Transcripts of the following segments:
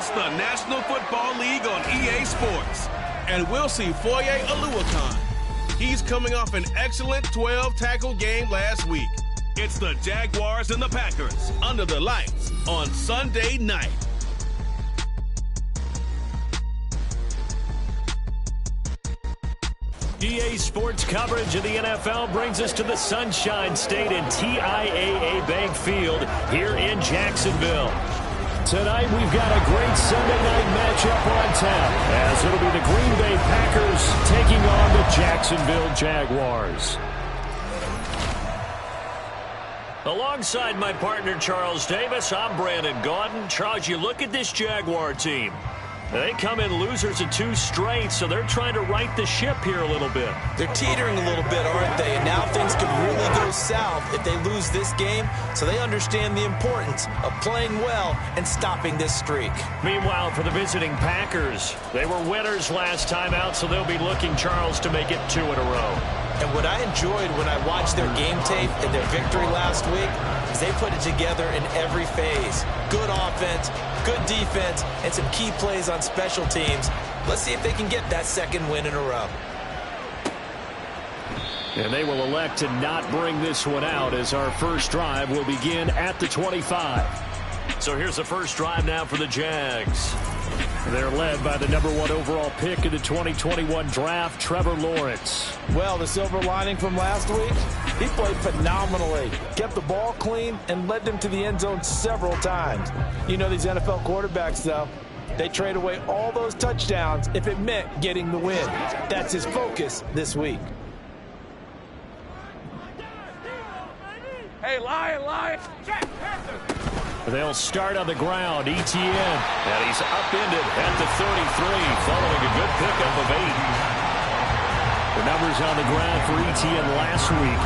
It's the National Football League on EA Sports. And we'll see Foye Oluwakan. He's coming off an excellent 12-tackle game last week. It's the Jaguars and the Packers under the lights on Sunday night. EA Sports coverage of the NFL brings us to the Sunshine State and TIAA Bank Field here in Jacksonville. Tonight we've got a great Sunday night matchup on tap, as it'll be the Green Bay Packers taking on the Jacksonville Jaguars. Alongside my partner Charles Davis, I'm Brandon Gaudin. Charles, you look at this Jaguar team. They come in losers of 2 straight, so they're trying to right the ship here a little bit. They're teetering a little bit, aren't they? And now things could really go south if they lose this game, so they understand the importance of playing well and stopping this streak. Meanwhile, for the visiting Packers, they were winners last time out, so they'll be looking, Charles, to make it 2 in a row. And what I enjoyed when I watched their game tape and their victory last week is they put it together in every phase. Good offense, good defense, and some key plays on special teams. Let's see if they can get that 2nd win in a row. And they will elect to not bring this one out, as our first drive will begin at the 25. So here's the first drive now for the Jags. They're led by the #1 overall pick in the 2021 draft, Trevor Lawrence. Well, the silver lining from last week, he played phenomenally. Kept the ball clean and led them to the end zone several times. You know these NFL quarterbacks, though, they trade away all those touchdowns if it meant getting the win. That's his focus this week. Hey, Lion! They'll start on the ground. ETN. And he's upended at the 33, following a good pickup of 8. The numbers on the ground for ETN last week: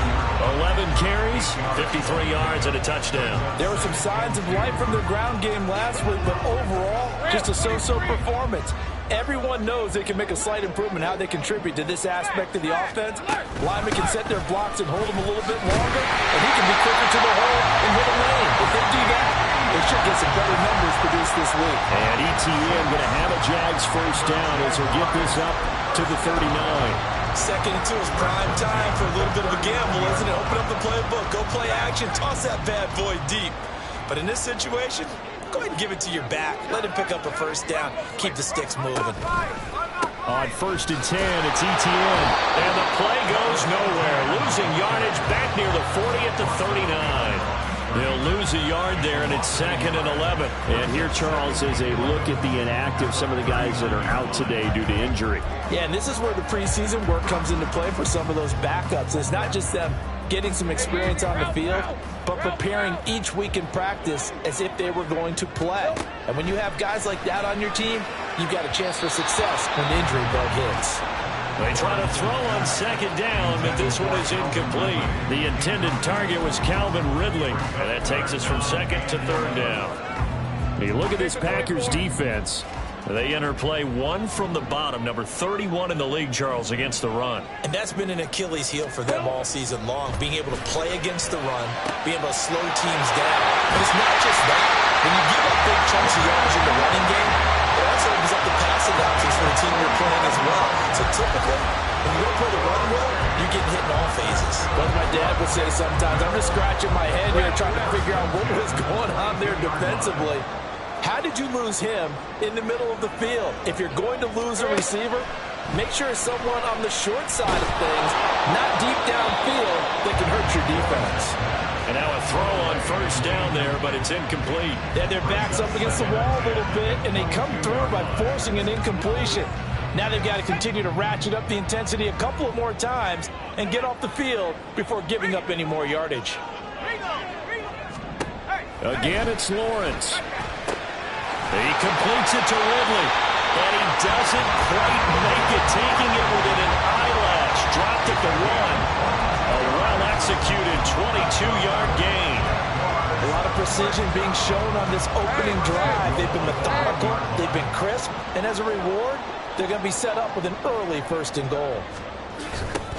11 carries, 53 yards, and a touchdown. There were some signs of life from their ground game last week, but overall, just a so-so performance. Everyone knows they can make a slight improvement how they contribute to this aspect of the offense. Linemen can set their blocks and hold them a little bit longer, and he can be quicker to the hole and hit a lane. If they do that, they should get some better numbers produced this week. And ETN going to have a Jags first down as he'll get this up to the 39. 2nd and 2 is prime time for a little bit of a gamble, isn't it? Open up the playbook, go play action, toss that bad boy deep. But in this situation, go ahead and give it to your back. Let him pick up a first down. Keep the sticks moving. On 1st and 10, it's ETN. And the play goes nowhere. Losing yardage back near the 40 at the 39. They'll lose a yard there, and it's 2nd and 11. And here, Charles, is a look at the inactive, some of the guys that are out today due to injury. Yeah, and this is where the preseason work comes into play for some of those backups. It's not just them getting some experience on the field, but preparing each week in practice as if they were going to play. And when you have guys like that on your team, you've got a chance for success when the injury bug hits. They try to throw on 2nd down, but this one is incomplete. The intended target was Calvin Ridley, and that takes us from 2nd to 3rd down. You look at this Packers defense. They enter play 1 from the bottom, number 31 in the league, Charles, against the run. And that's been an Achilles heel for them all season long, being able to play against the run, being able to slow teams down. But it's not just that. When you give up big chunks of yards in the running game, it also opens up the passing options for the team you're playing as well. So typically, when you don't play the run well, you're getting hit in all phases. Like my dad would say sometimes, I'm just scratching my head here trying to figure out what was going on there defensively. How did you lose him in the middle of the field? If you're going to lose a receiver, make sure it's someone on the short side of things, not deep downfield, that can hurt your defense. And now a throw on 1st down there, but it's incomplete. Yeah, their back's up against the wall a little bit, and they come through by forcing an incompletion. Now they've got to continue to ratchet up the intensity a couple of more times and get off the field before giving up any more yardage. Again, it's Lawrence. He completes it to Ridley, and he doesn't quite make it, taking it within an eyelash. Dropped at the 1. A well-executed 22-yard gain. A lot of precision being shown on this opening drive. They've been methodical, they've been crisp, and as a reward, they're going to be set up with an early 1st and goal.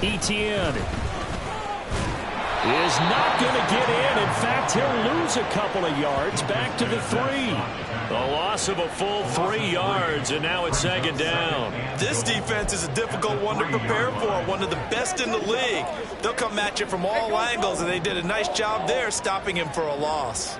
ETN is not going to get in. In fact, he'll lose a couple of yards back to the 3. A loss of a full 3 yards, and now it's second down. This defense is a difficult one to prepare for, one of the best in the league. They'll come at you from all angles, and they did a nice job there stopping him for a loss.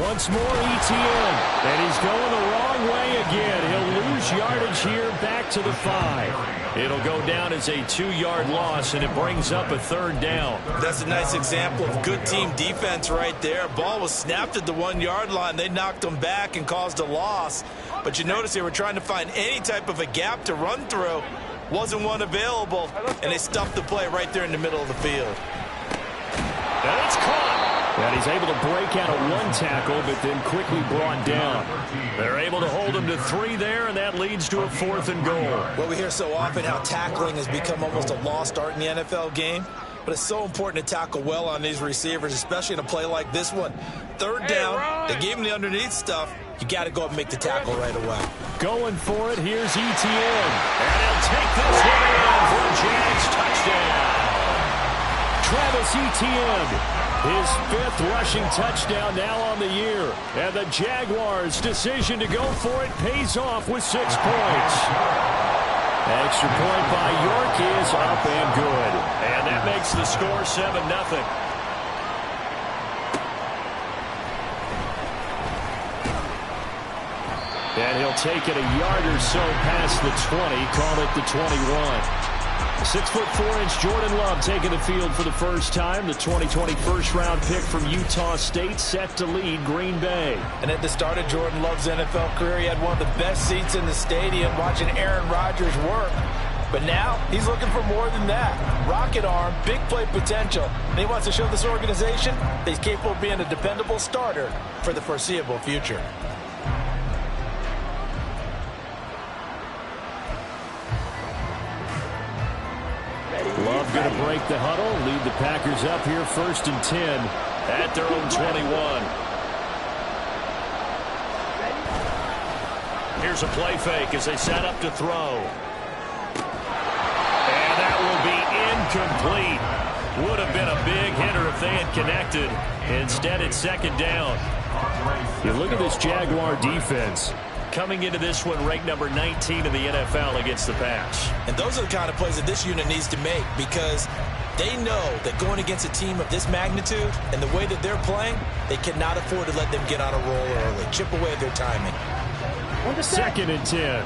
Once more, ETN, and he's going the wrong way again. He'll lose yardage here back to the 5. It'll go down as a 2-yard loss, and it brings up a third down. That's a nice example of good team defense right there. Ball was snapped at the 1-yard line. They knocked him back and caused a loss. But you notice they were trying to find any type of a gap to run through. Wasn't one available, and they stuffed the play right there in the middle of the field. And it's caught. And he's able to break out of 1 tackle, but then quickly brought down. They're able to hold him to 3 there, and that leads to a 4th and goal. Well, we hear so often how tackling has become almost a lost art in the NFL game. But it's so important to tackle well on these receivers, especially in a play like this one. Third down, they gave him the underneath stuff. You got to go up and make the tackle right away. Going for it, here's ETN. And he'll take this one in for a Jags touchdown. Travis Etienne, his 5th rushing touchdown now on the year. And the Jaguars' decision to go for it pays off with 6 points. Extra point by York is up and good. And that makes the score 7-0. And he'll take it a yard or so past the 20, call it the 21. 6'4" Jordan Love taking the field for the first time. The 2020 first-round pick from Utah State set to lead Green Bay. And at the start of Jordan Love's NFL career, he had one of the best seats in the stadium watching Aaron Rodgers work. But now he's looking for more than that. Rocket arm, big play potential. And he wants to show this organization that he's capable of being a dependable starter for the foreseeable future. Love going to break the huddle, lead the Packers up here 1st and 10 at their own 21. Here's a play fake as they set up to throw. And that will be incomplete. Would have been a big hitter if they had connected. Instead, it's second down. You look at this Jaguar defense. Coming into this one, ranked number 19 in the NFL against the pass. And those are the kind of plays that this unit needs to make, because they know that going against a team of this magnitude and the way that they're playing, they cannot afford to let them get on a roll early. Chip away at their timing. 2nd and 10.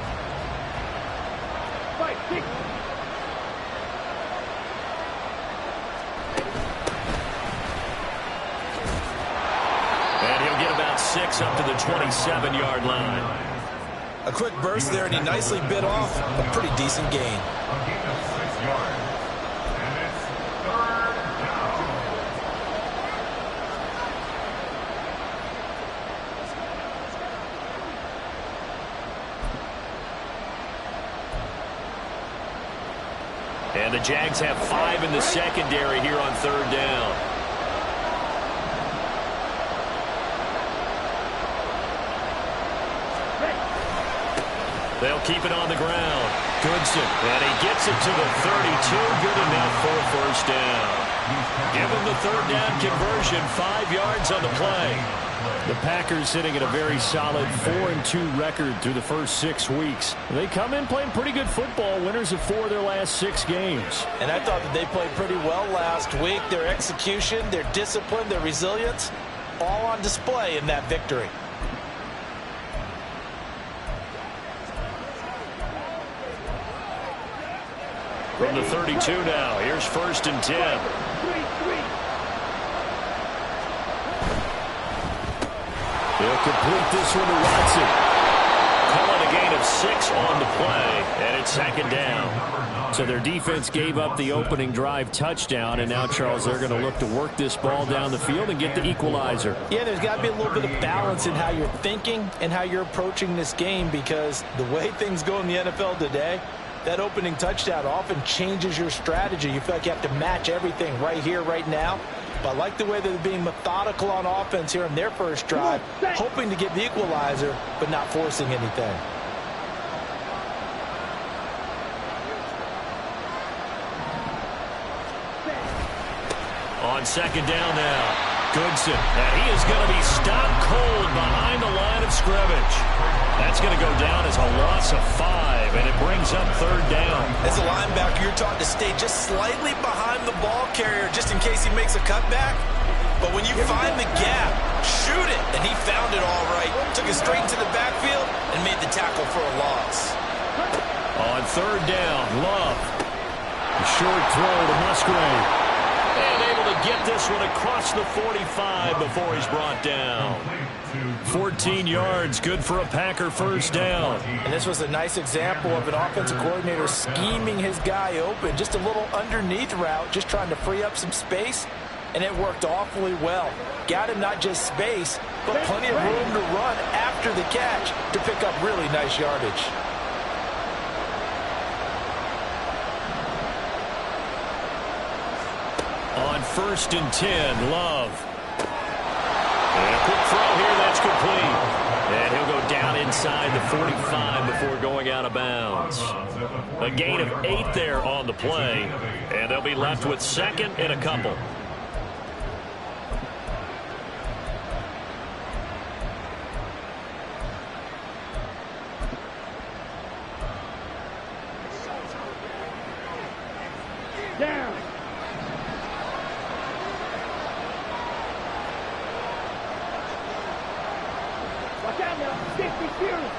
And he'll get about 6 up to the 27-yard line. A quick burst there, and he nicely bit off a pretty decent gain. And the Jags have 5 in the secondary here on 3rd down. They'll keep it on the ground. Goodson, and he gets it to the 32. Good enough for a first down. Give him the 3rd down conversion, 5 yards on the play. The Packers sitting at a very solid 4-2 record through the first 6 weeks. They come in playing pretty good football, winners of 4 of their last 6 games. And I thought that they played pretty well last week. Their execution, their discipline, their resilience, all on display in that victory. From the 32 now, here's 1st and 10. He'll complete this one to Watson. Call it a gain of 6 on the play, and it's 2nd down. So their defense gave up the opening drive touchdown, and now, Charles, they're going to look to work this ball down the field and get the equalizer. Yeah, there's got to be a little bit of balance in how you're thinking and how you're approaching this game, because the way things go in the NFL today, that opening touchdown often changes your strategy. You feel like you have to match everything right here, right now. But I like the way they're being methodical on offense here in their first drive, hoping to get the equalizer, but not forcing anything. On 2nd down now. Goodson, and he is going to be stopped cold behind the line of scrimmage. That's going to go down as a loss of 5, and it brings up third down. As a linebacker, you're taught to stay just slightly behind the ball carrier just in case he makes a cutback. But when you find the gap, shoot it. And he found it all right. Took it straight into the backfield and made the tackle for a loss. On third down, Love. A short throw to Musgrave. And able to get this one across the 45 before he's brought down. 14 yards, good for a Packer first down. And this was a nice example of an offensive coordinator scheming his guy open. Just a little underneath route, just trying to free up some space. And it worked awfully well. Got him not just space, but plenty of room to run after the catch to pick up really nice yardage. On 1st and 10, Love. And a quick throw here, that's complete. And he'll go down inside the 45 before going out of bounds. A gain of 8 there on the play. And they'll be left with 2nd and a couple. Down. Watch out now. 60 series.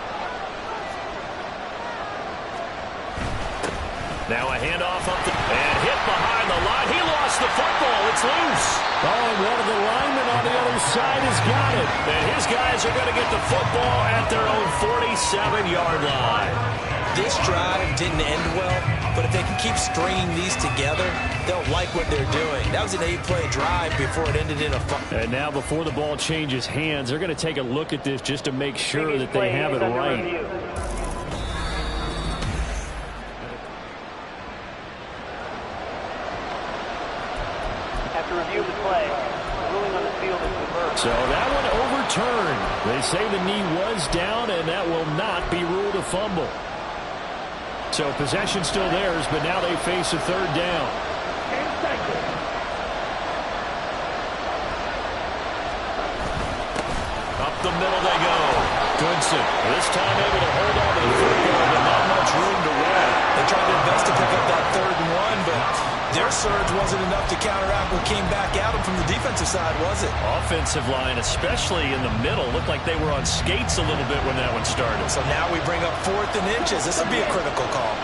Now a handoff up and hit behind the line. He lost the football. It's loose. Oh, and one of the linemen on the other side has got it. And his guys are going to get the football at their own 47-yard line. This drive didn't end well, but if they can keep stringing these together, they'll like what they're doing. That was an 8-play drive before it ended in a fumble. And now before the ball changes hands, they're going to take a look at this just to make sure that they have it right. After review of the play, the ruling on the field is reversed. So that one overturned. They say the knee was down, and that will not be ruled a fumble. So possession still theirs, but now they face a third down. Up the middle they go. Goodson, this time able to hold on to the football, but not much room to run. They tried their best to pick up that 3rd and 1, but their surge wasn't enough to counteract what came back at them from the defensive side, was it? Offensive line, especially in the middle, looked like they were on skates a little bit when that one started. So now we bring up 4th and inches. This will be a critical call.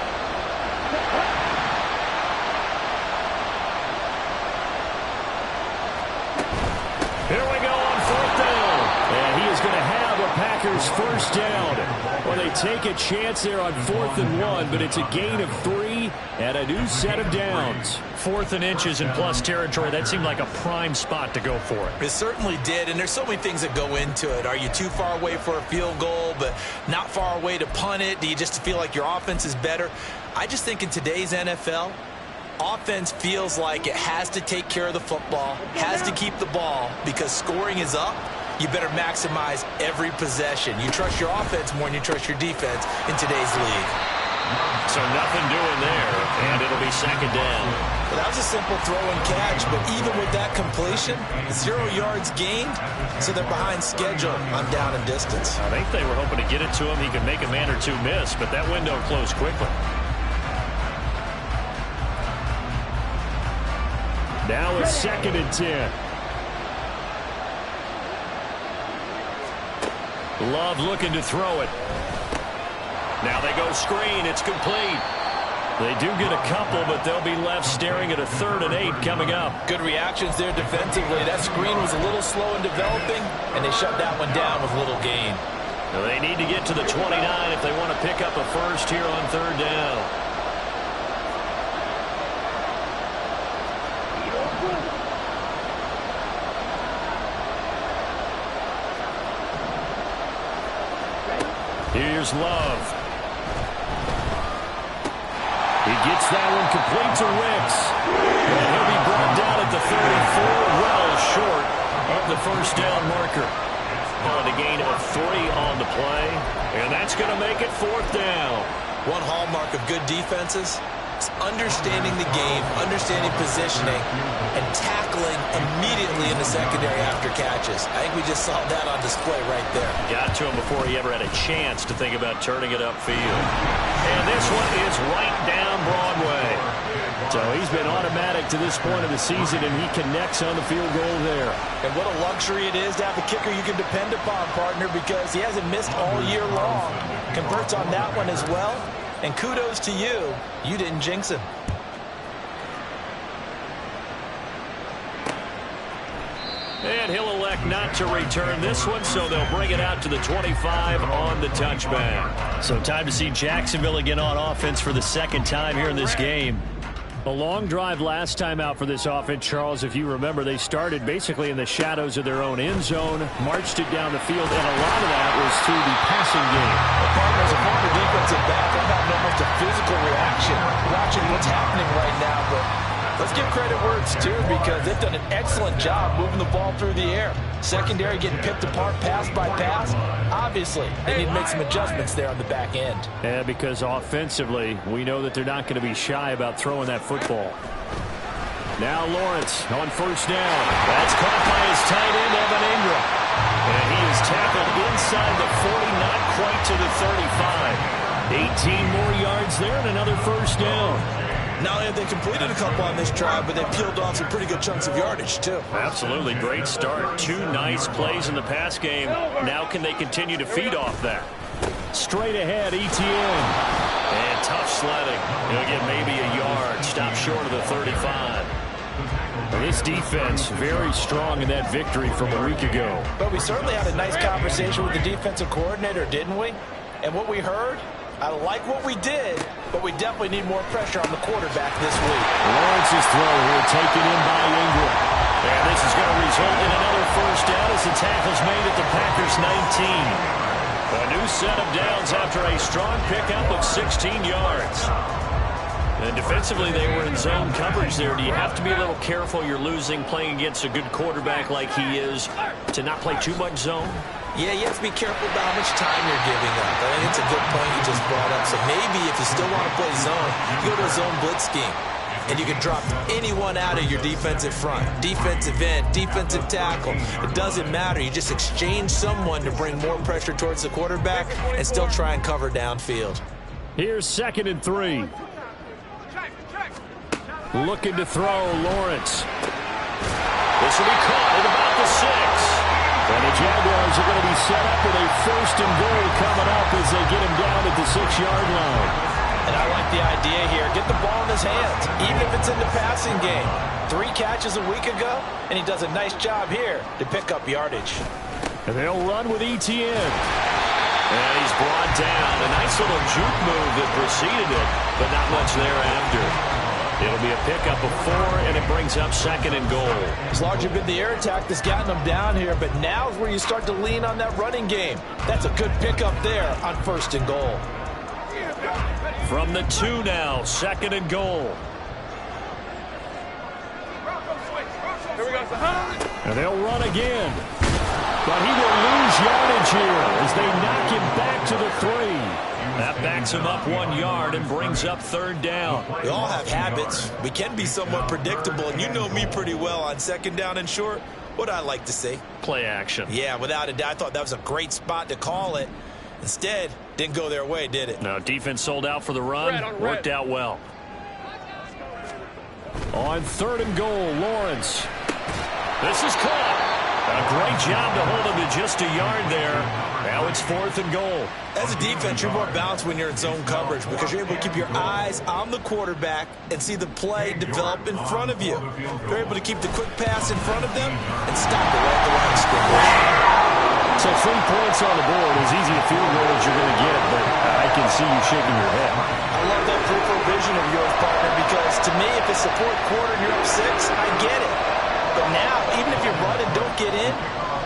Here we go on 4th down. And he is going to have a Packers first down. Well, they take a chance there on 4th and 1, but it's a gain of 3 and a new set of downs. 4th and inches in plus territory. That seemed like a prime spot to go for it. It certainly did, and there's so many things that go into it. Are you too far away for a field goal, but not far away to punt it? Do you just feel like your offense is better? I just think in today's NFL, offense feels like it has to take care of the football, has to keep the ball, because scoring is up. You better maximize every possession. You trust your offense more than you trust your defense in today's league. So nothing doing there, and it'll be 2nd down. Well, that was a simple throw and catch, but even with that completion, 0 yards gained, so they're behind schedule on down and distance. I think they were hoping to get it to him. He could make a man or two miss, but that window closed quickly. Now it's 2nd and 10. Love looking to throw it. Now they go screen. It's complete. They do get a couple, but they'll be left staring at a 3rd and 8 coming up. Good reactions there defensively. That screen was a little slow in developing, and they shut that one down with little gain. Now they need to get to the 29 if they want to pick up a first here on 3rd down. Here's Love. He gets that one complete to Wicks. And he'll be brought down at the 34, well short of the first down marker. On a gain of 3 on the play. And that's going to make it 4th down. One hallmark of good defenses It's understanding the game, understanding positioning, and tackling immediately in the secondary after catches. I think we just saw that on display right there. Got to him before he ever had a chance to think about turning it upfield. And this one is right down Broadway. So he's been automatic to this point of the season, and he connects on the field goal there. And what a luxury it is to have a kicker you can depend upon, partner, because he hasn't missed all year long. Converts on that one as well. And kudos to you. You didn't jinx him. And he'll elect not to return this one, so they'll bring it out to the 25 on the touchback. So time to see Jacksonville again on offense for the second time here in this game. A long drive last time out for this offense, Charles. If you remember, they started basically in the shadows of their own end zone, marched it down the field, and a lot of that was through the passing game. As a former defensive back, I'm having almost a physical reaction watching what's happening right now, but let's give credit where it's due because they've done an excellent job moving the ball through the air. Secondary getting picked apart pass by pass. Obviously, they need to make some adjustments there on the back end. Yeah, because offensively, we know that they're not going to be shy about throwing that football. Now Lawrence on first down. That's caught by his tight end, Evan Ingram. And he is tackled inside the 40, not quite to the 35. 18 more yards there and another first down. Not only have they completed a couple on this drive, but they peeled off some pretty good chunks of yardage, too. Absolutely. Great start. 2 nice plays in the pass game. Now can they continue to feed off that? Straight ahead, ETN. And tough sledding. He'll get maybe a yard. Stop short of the 35. This defense very strong in that victory from a week ago. But we certainly had a nice conversation with the defensive coordinator, didn't we? And what we heard, I like what we did, but we definitely need more pressure on the quarterback this week. Lawrence's throw here taken in by Ingram. And this is going to result in another first down as the tackle's made at the Packers' 19. A new set of downs after a strong pickup of 16 yards. And defensively, they were in zone coverage there. Do you have to be a little careful you're losing playing against a good quarterback like he is to not play too much zone? Yeah, you have to be careful about how much time you're giving up. I think it's a good point you just brought up. So maybe if you still want to play zone, you go to a zone blitz scheme. And you can drop anyone out of your defensive front. Defensive end, defensive tackle. It doesn't matter. You just exchange someone to bring more pressure towards the quarterback and still try and cover downfield. Here's 2nd and 3. Looking to throw, Lawrence. This will be caught at about the 6. And the Jaguars are going to be set up with a 1st and goal coming up as they get him down at the 6-yard line. And I like the idea here. Get the ball in his hands, even if it's in the passing game. 3 catches a week ago, and he does a nice job here to pick up yardage. And they'll run with ETN. And he's brought down. A nice little juke move that preceded it, but not much thereafter. It'll be a pickup of 4, and it brings up 2nd and goal. It's largely been the air attack that's gotten them down here, but now is where you start to lean on that running game. That's a good pickup there on 1st and goal. From the 2 now, 2nd and goal. And they'll run again. But he will lose yardage here as they knock him back to the 3. That backs him up 1 yard and brings up 3rd down. We all have habits. We can be somewhat predictable, and you know me pretty well on 2nd down and short. What I like to say? Play action. Yeah, without a doubt. I thought that was a great spot to call it. Instead, didn't go their way, did it? No, defense sold out for the run. Worked out well. On 3rd and goal, Lawrence. This is caught. A great job to hold him to just a yard there. Now it's 4th and goal. As a defense, you're more balanced when you're in zone coverage because you're able to keep your eyes on the quarterback and see the play develop in front of you. You're able to keep the quick pass in front of them and stop it right at the line of scrimmage. So 3 points on the board, as easy a field goal as you're going to get, but I can see you shaking your head. I love that peripheral vision of yours, partner, because to me, if it's the 4th quarter and you're up 6, I get it. But now, even if you run and don't get in,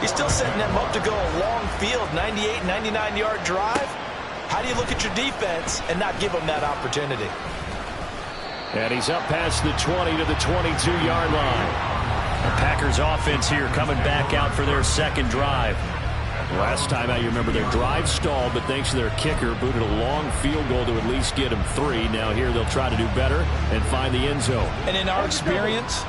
you're still setting them up to go a long field, 98, 99-yard drive. How do you look at your defense and not give them that opportunity? And he's up past the 20 to the 22-yard line. The Packers offense here coming back out for their 2nd drive. Last time out, you remember their drive stalled, but thanks to their kicker, booted a long field goal to at least get them 3. Now here they'll try to do better and find the end zone. And in our experience,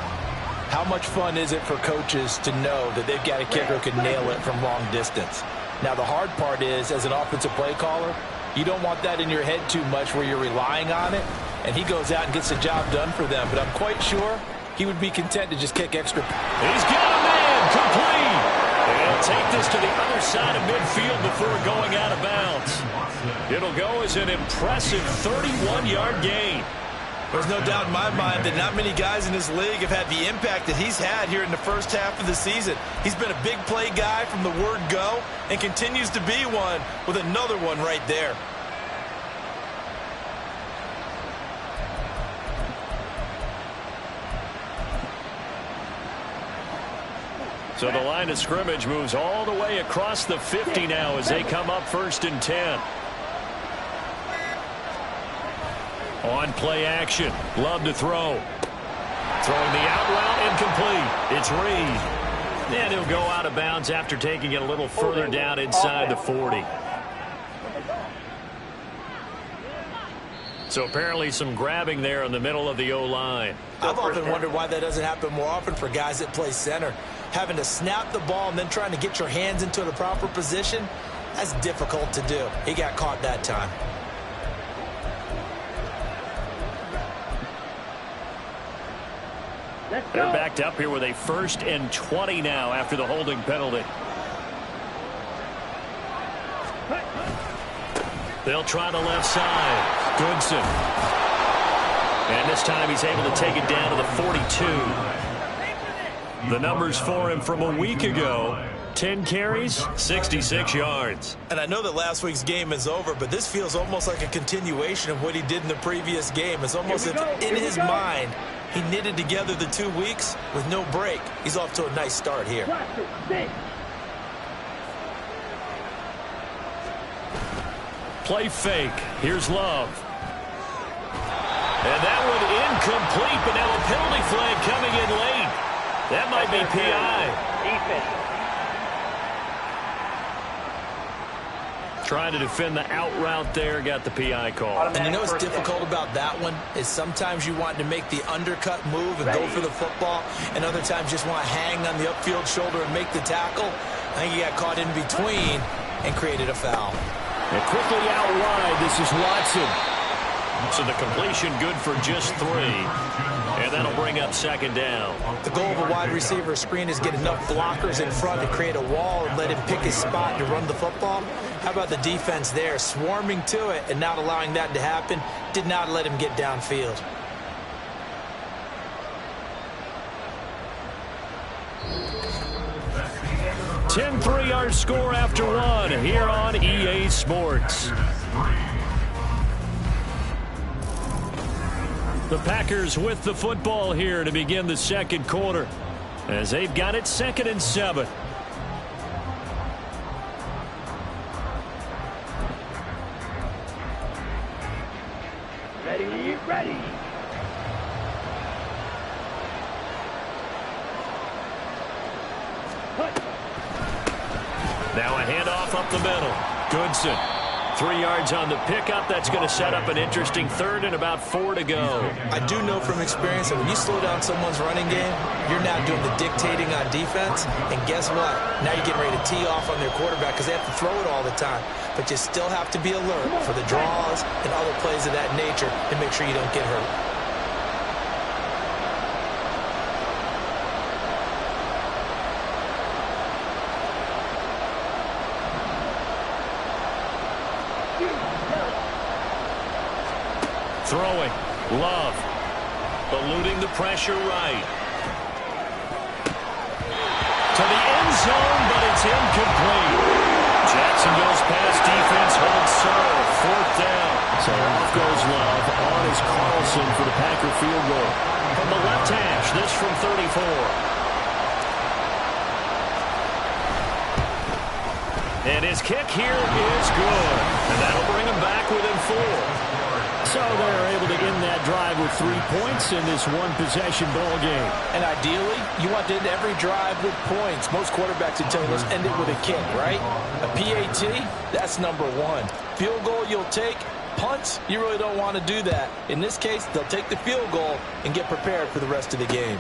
how much fun is it for coaches to know that they've got a kicker who can nail it from long distance? Now the hard part is, as an offensive play caller, you don't want that in your head too much where you're relying on it, and he goes out and gets the job done for them. But I'm quite sure he would be content to just kick extra. He's got a man complete. They'll take this to the other side of midfield before going out of bounds. It'll go as an impressive 31-yard gain. There's no doubt in my mind that not many guys in this league have had the impact that he's had here in the first half of the season. He's been a big play guy from the word go and continues to be one with another one right there. So the line of scrimmage moves all the way across the 50 now as they come up 1st and 10. On play action. Love to throw. Throwing the out route incomplete. It's Reed. And he'll go out of bounds after taking it a little further down inside the 40. So apparently some grabbing there in the middle of the O-line. I've often wondered why that doesn't happen more often for guys that play center. Having to snap the ball and then trying to get your hands into the proper position, that's difficult to do. He got caught that time. They're backed up here with a 1st and 20 now after the holding penalty. They'll try the left side. Goodson. And this time he's able to take it down to the 42. The numbers for him from a week ago: 10 carries, 66 yards. And I know that last week's game is over, but this feels almost like a continuation of what he did in the previous game. It's almost as if in his mind he knitted together the 2 weeks with no break. He's off to a nice start here. Play fake. Here's Love. And that one incomplete, but now a penalty flag coming in late. That might be PI. Trying to defend the out route there, got the PI call. And you know what's difficult about that one is sometimes you want to make the undercut move and go for the football, and other times just want to hang on the upfield shoulder and make the tackle. I think he got caught in between and created a foul. And quickly out wide, this is Watson. So the completion good for just 3. And that'll bring up 2nd down. The goal of a wide receiver screen is get enough blockers in front to create a wall and let him pick his spot to run the football. How about the defense there, swarming to it and not allowing that to happen? Did not let him get downfield. $10-3 our score after 1 here on EA Sports. The Packers with the football here to begin the 2nd quarter as they've got it 2nd and 7. Ready. Now a handoff up the middle. Goodson. 3 yards on the pickup. That's going to set up an interesting 3rd and about 4 to go. I do know from experience that when you slow down someone's running game, you're now doing the dictating on defense. And guess what? Now you're getting ready to tee off on their quarterback because they have to throw it all the time. But you still have to be alert for the draws and other plays of that nature to make sure you don't get hurt. Throwing. Love. Eluding the pressure right. To the end zone, but it's incomplete. Jacksonville's pass defense holds serve. 4th down. So off goes Love. On is Carlson for the Packer field goal. From the left hash, this from 34. And his kick here is good. And that'll bring him back within 4. So they're able to end that drive with 3 points in this one-possession ball game. And ideally, you want to end every drive with points. Most quarterbacks would tell you, let's end it with a kick, right? A PAT, that's number one. Field goal you'll take. Punts, you really don't want to do that. In this case, they'll take the field goal and get prepared for the rest of the game.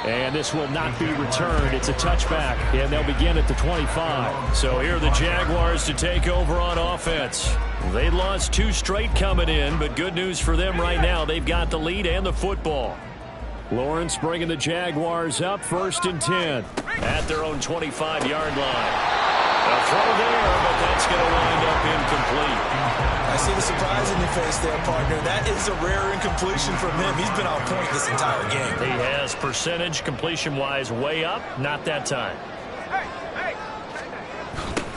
And this will not be returned. It's a touchback, and they'll begin at the 25. So here are the Jaguars to take over on offense. They lost 2 straight coming in, but good news for them right now. They've got the lead and the football. Lawrence bringing the Jaguars up 1st and 10 at their own 25-yard line. A throw there, but that's going to wind up incomplete. I see the surprise in your face there, partner. That is a rare incompletion from him. He's been on point this entire game. He has percentage completion-wise way up. Not that time.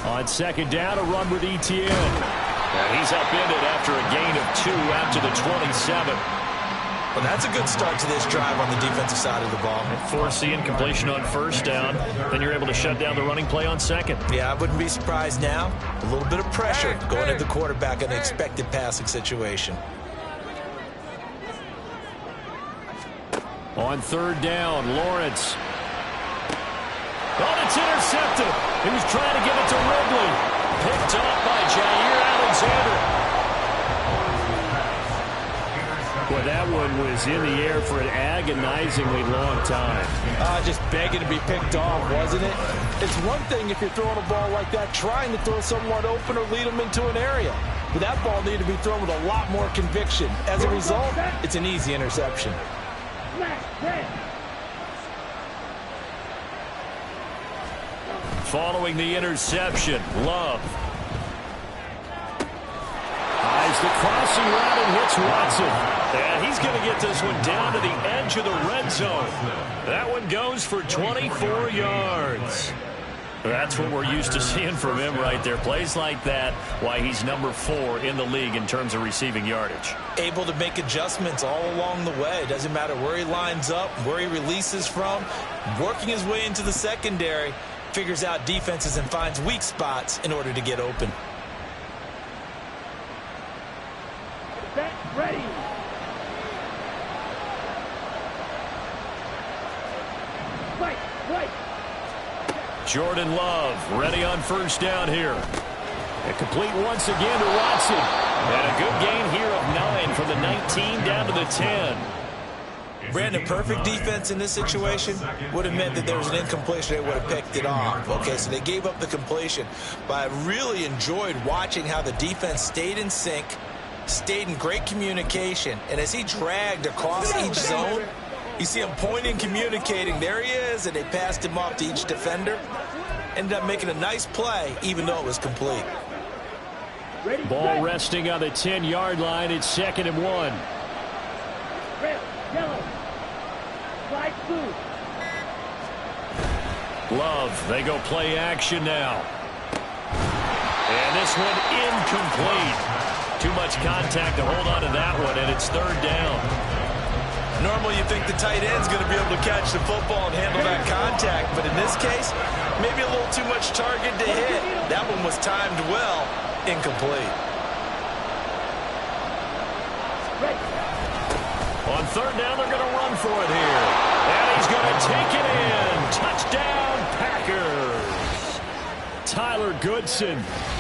On 2nd down, a run with ETN. And he's upended after a gain of 2 out to the 27. Well, that's a good start to this drive on the defensive side of the ball. Force the incompletion on 1st down. Then you're able to shut down the running play on 2nd. Yeah, I wouldn't be surprised now. A little bit of pressure going at the quarterback in an expected passing situation. On 3rd down, Lawrence. Oh, it's intercepted. He was trying to get it to Ridley. Picked off by Jair Alexander. Boy, that one was in the air for an agonizingly long time. Just begging to be picked off, wasn't it? It's one thing if you're throwing a ball like that, trying to throw someone open or lead them into an area. But that ball needed to be thrown with a lot more conviction. As a result, it's an easy interception. Following the interception, Love. Eyes the crossing route and hits Watson. And he's going to get this one down to the edge of the red zone. That one goes for 24 yards. That's what we're used to seeing from him right there. Plays like that, why he's number 4 in the league in terms of receiving yardage. Able to make adjustments all along the way. Doesn't matter where he lines up, where he releases from. Working his way into the secondary, figures out defenses and finds weak spots in order to get open. Ready. Right. Jordan Love ready on 1st down here. And complete once again to Watson. And a good gain here of 9 from the 19 down to the 10. Brandon, perfect defense in this situation would have meant that there was an incompletion. They would have picked it off. Okay, so they gave up the completion. But I really enjoyed watching how the defense stayed in sync, stayed in great communication. And as he dragged across each zone, you see him pointing, communicating. There he is, and they passed him off to each defender. Ended up making a nice play, even though it was complete. Ball resting on the 10-yard line. It's 2nd and 1. Red, yellow. Slide through. Love, they go play action now. And this one incomplete. Too much contact to hold on to that one, and it's 3rd down. Normally you think the tight end's going to be able to catch the football and handle that contact, but in this case, maybe a little too much target to hit. That one was timed well, incomplete. On 3rd down, they're going to run for it here. And he's going to take it in. Touchdown, Packers. Tyler Goodson,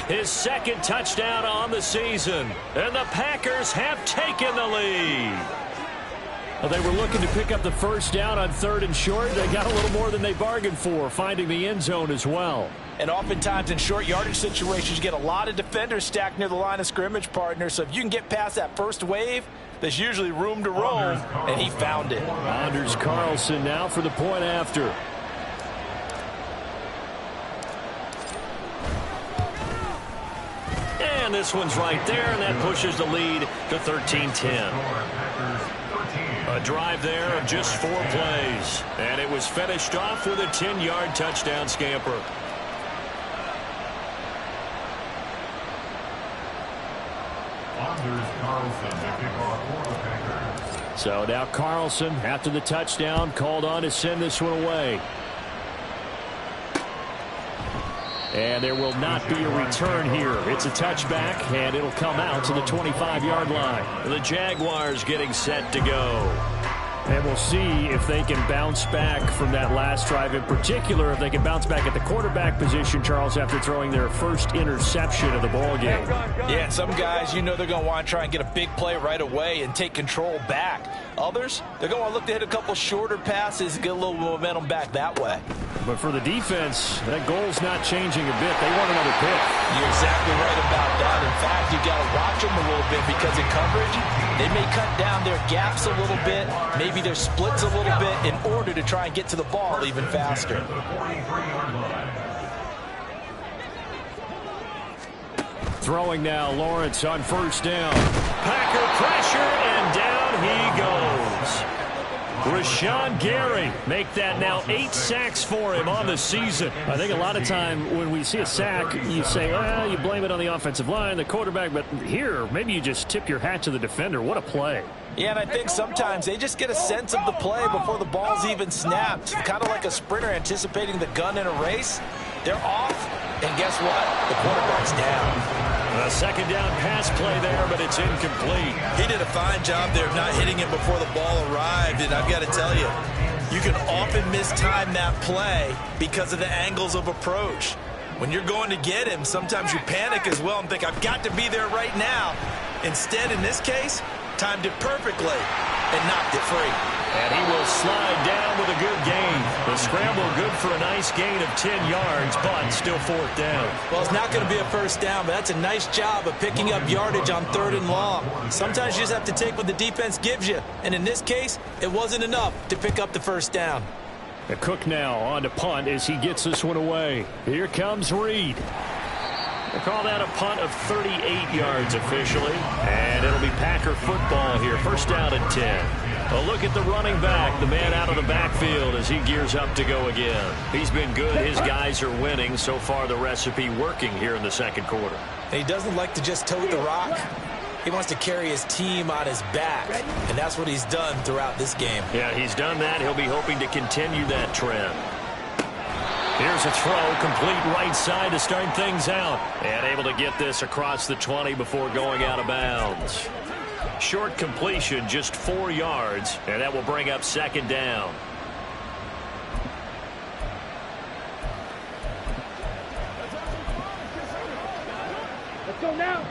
his 2nd touchdown on the season. And the Packers have taken the lead. Well, they were looking to pick up the 1st down on 3rd and short. They got a little more than they bargained for, finding the end zone as well. And oftentimes in short yardage situations, you get a lot of defenders stacked near the line of scrimmage, partner. So if you can get past that first wave, there's usually room to roam, and he found it. Anders Carlson now for the point after. And this one's right there, and that pushes the lead to 13-10. A drive there of just 4 plays. And it was finished off with a 10-yard touchdown scamper. So now Carlson, after the touchdown, called on to send this one away. And there will not be a return here. It's a touchback, and it'll come out to the 25-yard line. The Jaguars getting set to go. And we'll see if they can bounce back from that last drive. In particular, if they can bounce back at the quarterback position, Charles, after throwing their first interception of the ball game. Yeah, some guys, you know they're going to want to try and get a big play right away and take control back. Others, they're going to look to hit a couple shorter passes and get a little momentum back that way. But for the defense, that goal's not changing a bit. They want another pick. You're exactly right about that. In fact, you've got to watch them a little bit because in coverage, they may cut down their gaps a little bit, maybe their splits a little bit in order to try and get to the ball even faster. Throwing now, Lawrence on first down. Packer pressure, and down he goes. Rashawn Gary make that now 8 sacks for him on the season. I think a lot of time when we see a sack, you say, well, you blame it on the offensive line, the quarterback, but here, maybe you just tip your hat to the defender. What a play. Yeah, and I think sometimes they just get a sense of the play before the ball's even snapped. Kind of like a sprinter anticipating the gun in a race. They're off, and guess what? The quarterback's down. A second down pass play there, but it's incomplete. He did a fine job there of not hitting it before the ball arrived, and I've got to tell you, you can often mistime that play because of the angles of approach. When you're going to get him, sometimes you panic as well and think, I've got to be there right now. Instead, in this case, timed it perfectly and knocked it free. And he will slide down with a good gain. The scramble good for a nice gain of 10 yards, but still fourth down. Well, it's not going to be a first down, but that's a nice job of picking up yardage on 3rd and long. Sometimes you just have to take what the defense gives you. And in this case, it wasn't enough to pick up the first down. The Cook now on to punt as he gets this one away. Here comes Reed. They call that a punt of 38 yards officially. And it'll be Packer football here. First down and 10. A look at the running back, the man out of the backfield as he gears up to go again. He's been good. His guys are winning. So far, the recipe working here in the second quarter. And he doesn't like to just tote the rock. He wants to carry his team on his back, and that's what he's done throughout this game. Yeah, he's done that. He'll be hoping to continue that trend. Here's a throw, complete right side to start things out. And able to get this across the 20 before going out of bounds. Short completion, just 4 yards, and that will bring up second down. Let's go now.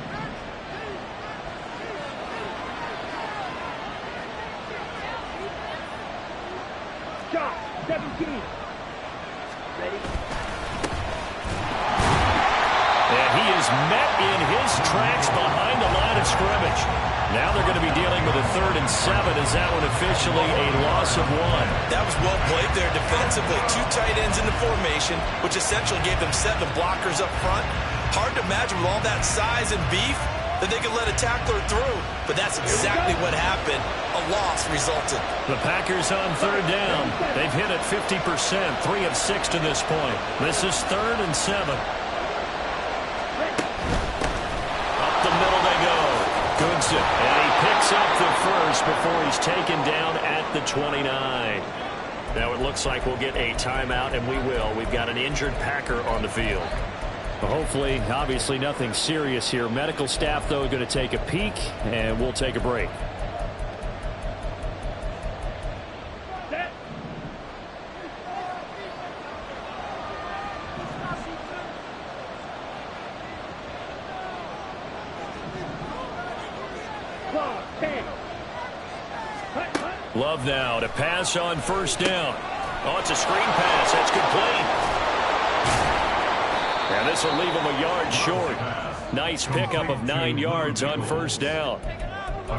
Shot, 17. Ready? And he is met in his tracks behind the line of scrimmage. Now they're going to be dealing with a 3rd and 7. Is that one officially a loss of 1? That was well played there defensively. 2 tight ends in the formation, which essentially gave them 7 blockers up front. Hard to imagine with all that size and beef that they could let a tackler through. But that's exactly what happened. A loss resulted. The Packers on 3rd down. They've hit it 50%, 3 of 6 to this point. This is 3rd and 7. Up the middle they go. Goodson, and he picks up the first before he's taken down at the 29. Now it looks like we'll get a timeout, and we will. We've got an injured Packer on the field. Well, hopefully, obviously nothing serious here. Medical staff, though, going to take a peek, and we'll take a break. Love now to pass on first down. Oh, it's a screen pass. That's complete. And this will leave him a yard short. Nice pickup of 9 yards on first down.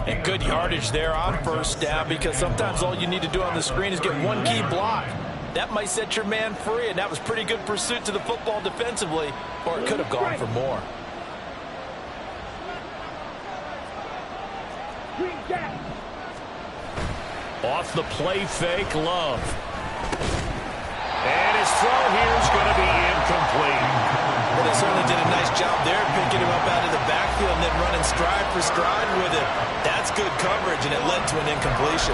And good yardage there on first down, because sometimes all you need to do on the screen is get one key block. That might set your man free, and that was pretty good pursuit to the football defensively, or it could have gone for more. Off the play fake, Love. And his throw here is going to be incomplete. Well, they certainly did a nice job there, picking him up out of the backfield and then running stride for stride with him. That's good coverage, and it led to an incompletion.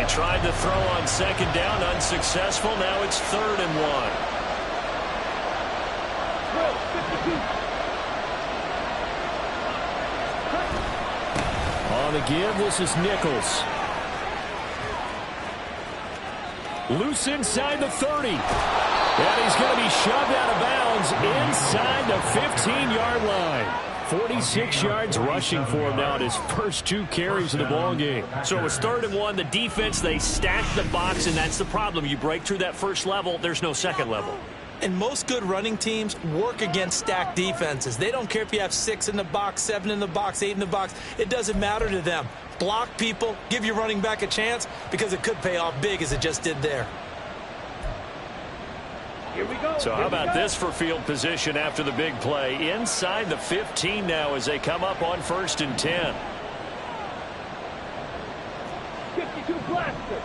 They tried to throw on second down, unsuccessful. Now it's 3rd and 1. On the give, this is Nichols. Loose inside the 30. And he's going to be shoved out of bounds inside the 15-yard line. 46 yards rushing for him now at his first 2 carries of the ball game. So it was 3rd and 1. The defense, they stacked the box, and that's the problem. You break through that first level, there's no second level. And most good running teams work against stacked defenses. They don't care if you have 6 in the box, 7 in the box, 8 in the box. It doesn't matter to them. Block people, give your running back a chance, because it could pay off big as it just did there. Here we go. So how about this for field position after the big play? Inside the 15 now as they come up on 1st and 10. 52 blaster.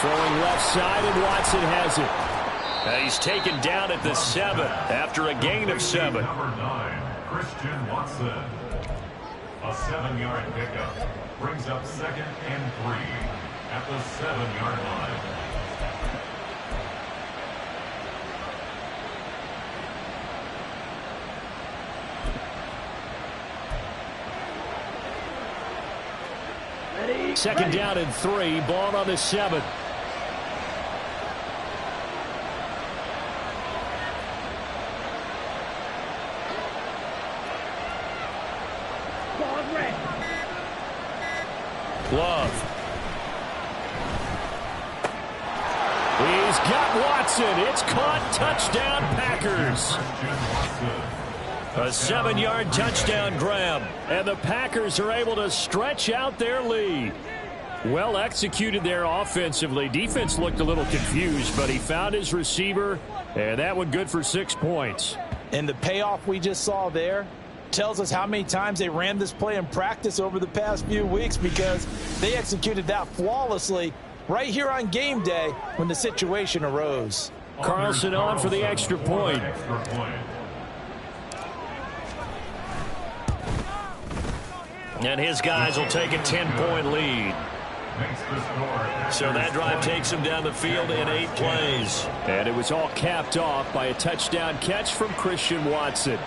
Throwing left side, and Watson has it. And he's taken down at the 7 after a gain of 7. Number 9, Christian Watson. A 7-yard pickup brings up 2nd and 3 at the 7-yard line. Ready? 2nd down and 3, ball on the 7. Love. He's got Watson. It's caught. Touchdown, Packers. A 7-yard touchdown grab. And the Packers are able to stretch out their lead. Well executed there offensively. Defense looked a little confused, but he found his receiver, and that one good for 6 points. And the payoff we just saw there tells us how many times they ran this play in practice over the past few weeks, because they executed that flawlessly right here on game day when the situation arose. Carlson on for the extra point. And his guys will take a 10-point lead. So that drive takes him down the field in 8 plays. And it was all capped off by a touchdown catch from Christian Watson.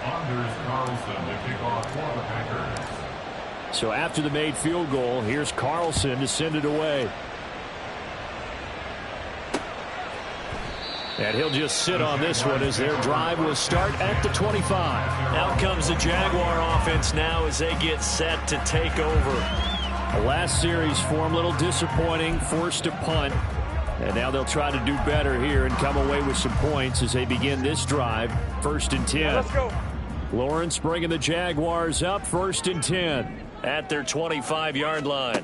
Anders Carlson to kick off for the Packers. So after the made field goal, here's Carlson to send it away. And he'll just sit on this one as their drive will start at the 25. Out comes the Jaguar offense now as they get set to take over. The last series for them, a little disappointing, forced a punt. And now they'll try to do better here and come away with some points as they begin this drive. 1st and 10. Let's go. Lawrence bringing the Jaguars up 1st and 10. At their 25-yard line.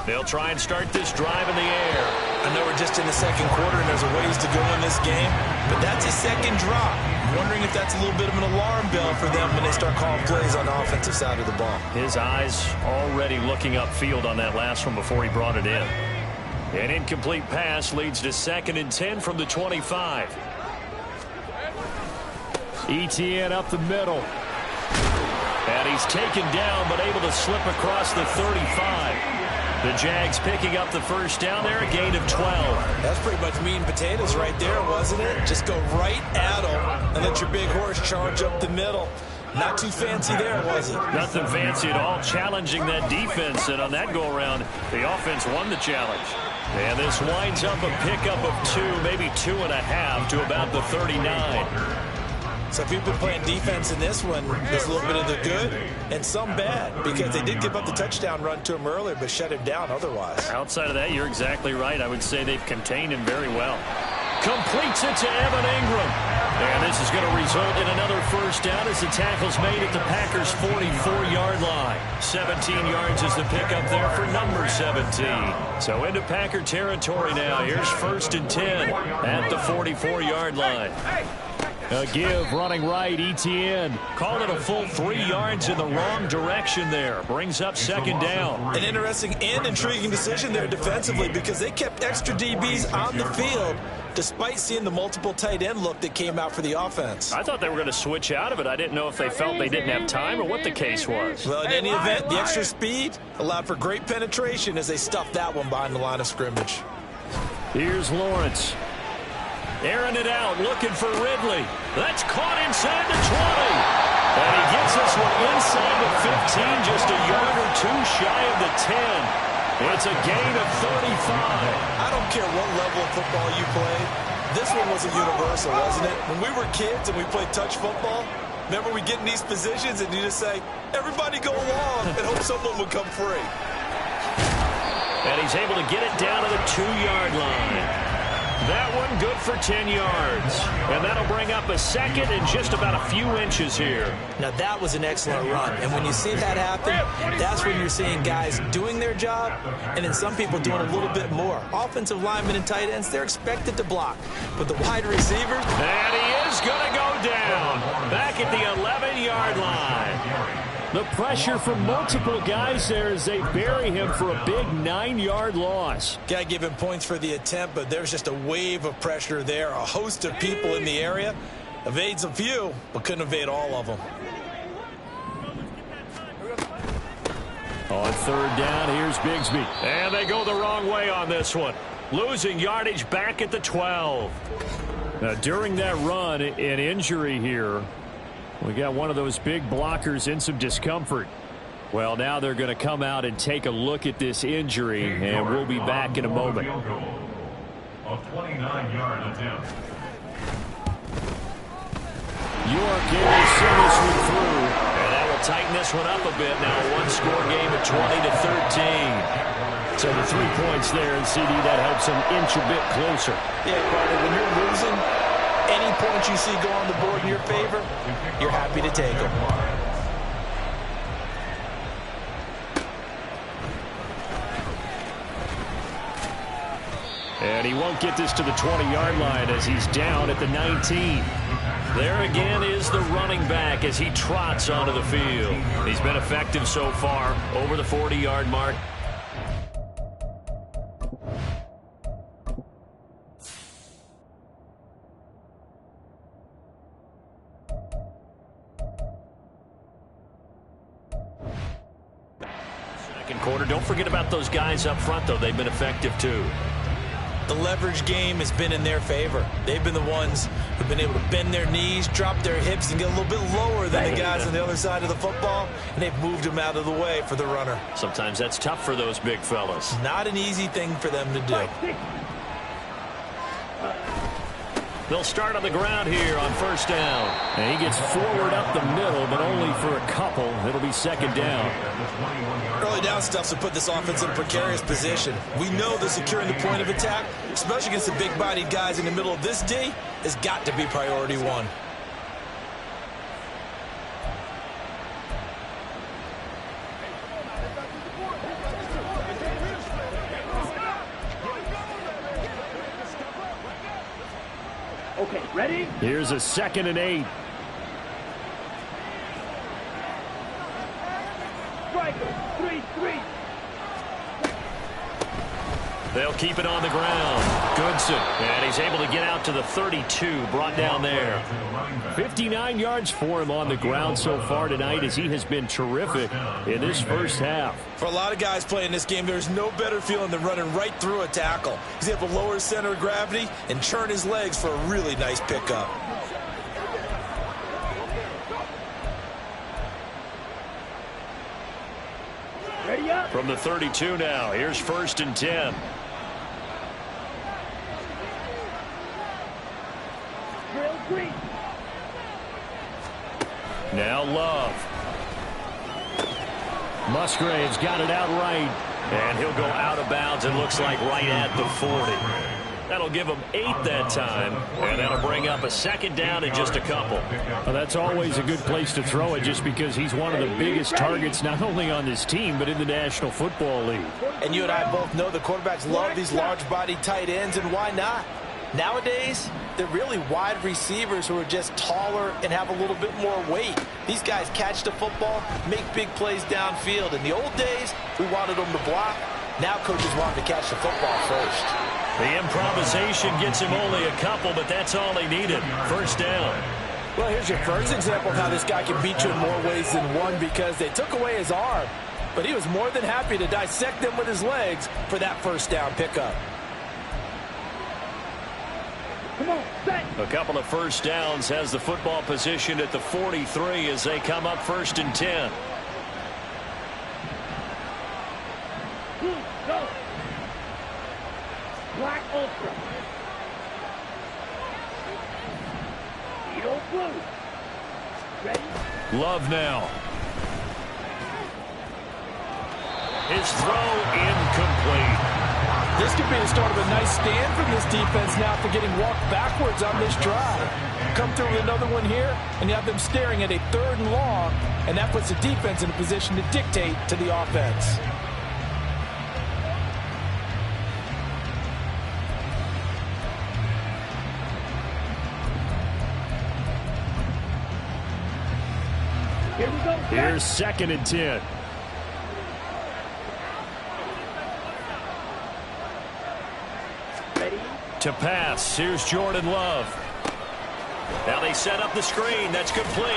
They'll try and start this drive in the air. I know we're just in the 2nd quarter and there's a ways to go in this game, but that's a 2nd drop. I'm wondering if that's a little bit of an alarm bell for them when they start calling plays on the offensive side of the ball. His eyes already looking upfield on that last one before he brought it in. An incomplete pass leads to 2nd and 10 from the 25. ETN up the middle. And he's taken down, but able to slip across the 35. The Jags picking up the 1st down there, a gain of 12. That's pretty much meat and potatoes right there, wasn't it? Just go right at them and let your big horse charge up the middle. Not too fancy there, was it? Nothing fancy at all, challenging that defense. And on that go-around, the offense won the challenge. And this winds up a pickup of 2, maybe 2.5 to about the 39. So if you've been playing defense in this one, there's a little bit of the good and some bad, because they did give up the touchdown run to him earlier, but shut him down otherwise. Outside of that, you're exactly right. I would say they've contained him very well. Completes it to Evan Ingram. And this is going to result in another 1st down as the tackle's made at the Packers' 44-yard line. 17 yards is the pickup there for number 17. So into Packer territory now. Here's 1st and 10 at the 44-yard line. A give running right, ETN. Called it a full 3 yards in the wrong direction there. Brings up second down. An interesting and intriguing decision there defensively because they kept extra DBs on the field despite seeing the multiple tight end look that came out for the offense. I thought they were going to switch out of it. I didn't know if they felt they didn't have time or what the case was. Well, in any event, the extra speed allowed for great penetration as they stuffed that one behind the line of scrimmage. Here's Lawrence. Airing it out, looking for Ridley. That's caught inside the 20. And he gets this one inside the 15, just a yard or two shy of the 10. It's a gain of 35. I don't care what level of football you play. This one was a universal, wasn't it? When we were kids and we played touch football, remember we get in these positions and you just say, everybody go along and hope someone would come free. And he's able to get it down to the 2-yard line. That one good for 10 yards. And that'll bring up a second and just about a few inches here. Now that was an excellent run. And when you see that happen, that's when you're seeing guys doing their job and then some people doing a little bit more. Offensive linemen and tight ends, they're expected to block. But the wide receivers... And he is going to go down. Back at the 11-yard line. The pressure from multiple guys there as they bury him for a big 9-yard loss. Got to give him points for the attempt, but there's just a wave of pressure there. A host of people in the area. Evades a few, but couldn't evade all of them. On third down, here's Bigsby. And they go the wrong way on this one. Losing yardage back at the 12. Now, during that run, an injury here. We got one of those big blockers in some discomfort. Well, now they're going to come out and take a look at this injury, and we'll be back in a moment. A 29-yard attempt. York able to send this one through. And that will tighten this one up a bit. Now a one-score game at 20-13. So the 3 points there, and CD, that helps them inch a bit closer. Yeah, Carter, when you're losing, any points you see go on the board in your favor, you're happy to take them. And he won't get this to the 20-yard line as he's down at the 19. There again is the running back as he trots onto the field. He's been effective so far, over the 40-yard mark. Second quarter. Don't forget about those guys up front, though. They've been effective, too. The leverage game has been in their favor. They've been the ones who've been able to bend their knees, drop their hips, and get a little bit lower than the guys on the other side of the football, and they've moved them out of the way for the runner. Sometimes that's tough for those big fellas. Not an easy thing for them to do. They'll start on the ground here on first down. And he gets forward up the middle, but only for a couple. It'll be second down. Early down stuffs will put this offense in a precarious position. We know that securing the point of attack, especially against the big-bodied guys in the middle of this D, has got to be priority one. Okay, ready? Here's a 2nd and 8. Striker, 3-3. They'll keep it on the ground. Goodson. And he's able to get out to the 32, brought down there. 59 yards for him on the ground so far tonight as he has been terrific in this first half. For a lot of guys playing this game, there's no better feeling than running right through a tackle. He's able to lower his center of gravity and turn his legs for a really nice pickup. Ready up. From the 32 now, here's 1st and 10. Drill green. Now Love. Musgrave's got it out right. And he'll go out of bounds, it looks like right at the 40. That'll give him 8 that time, and that'll bring up a second down in just a couple. Well, that's always a good place to throw it just because he's one of the biggest targets not only on this team but in the National Football League. And you and I both know the quarterbacks love these large-bodied tight ends, and why not? Nowadays, they're really wide receivers who are just taller and have a little bit more weight. These guys catch the football, make big plays downfield. In the old days, we wanted them to block. Now coaches want them to catch the football first. The improvisation gets him only a couple, but that's all he needed. First down. Well, here's your first example of how this guy can beat you in more ways than one, because they took away his arm. But he was more than happy to dissect them with his legs for that first down pickup. Come on, set. A couple of first downs, has the football position at the 43 as they come up 1st and 10. Go. Black Ultra. Eagle Blue. Ready? Love now. His throw incomplete. This could be the start of a nice stand from this defense now after getting walked backwards on this drive. Come through with another one here, and you have them staring at a 3rd and long, and that puts the defense in a position to dictate to the offense. Here we go. Here's 2nd and 10. Ready? To pass. Here's Jordan Love. Now they set up the screen. That's complete.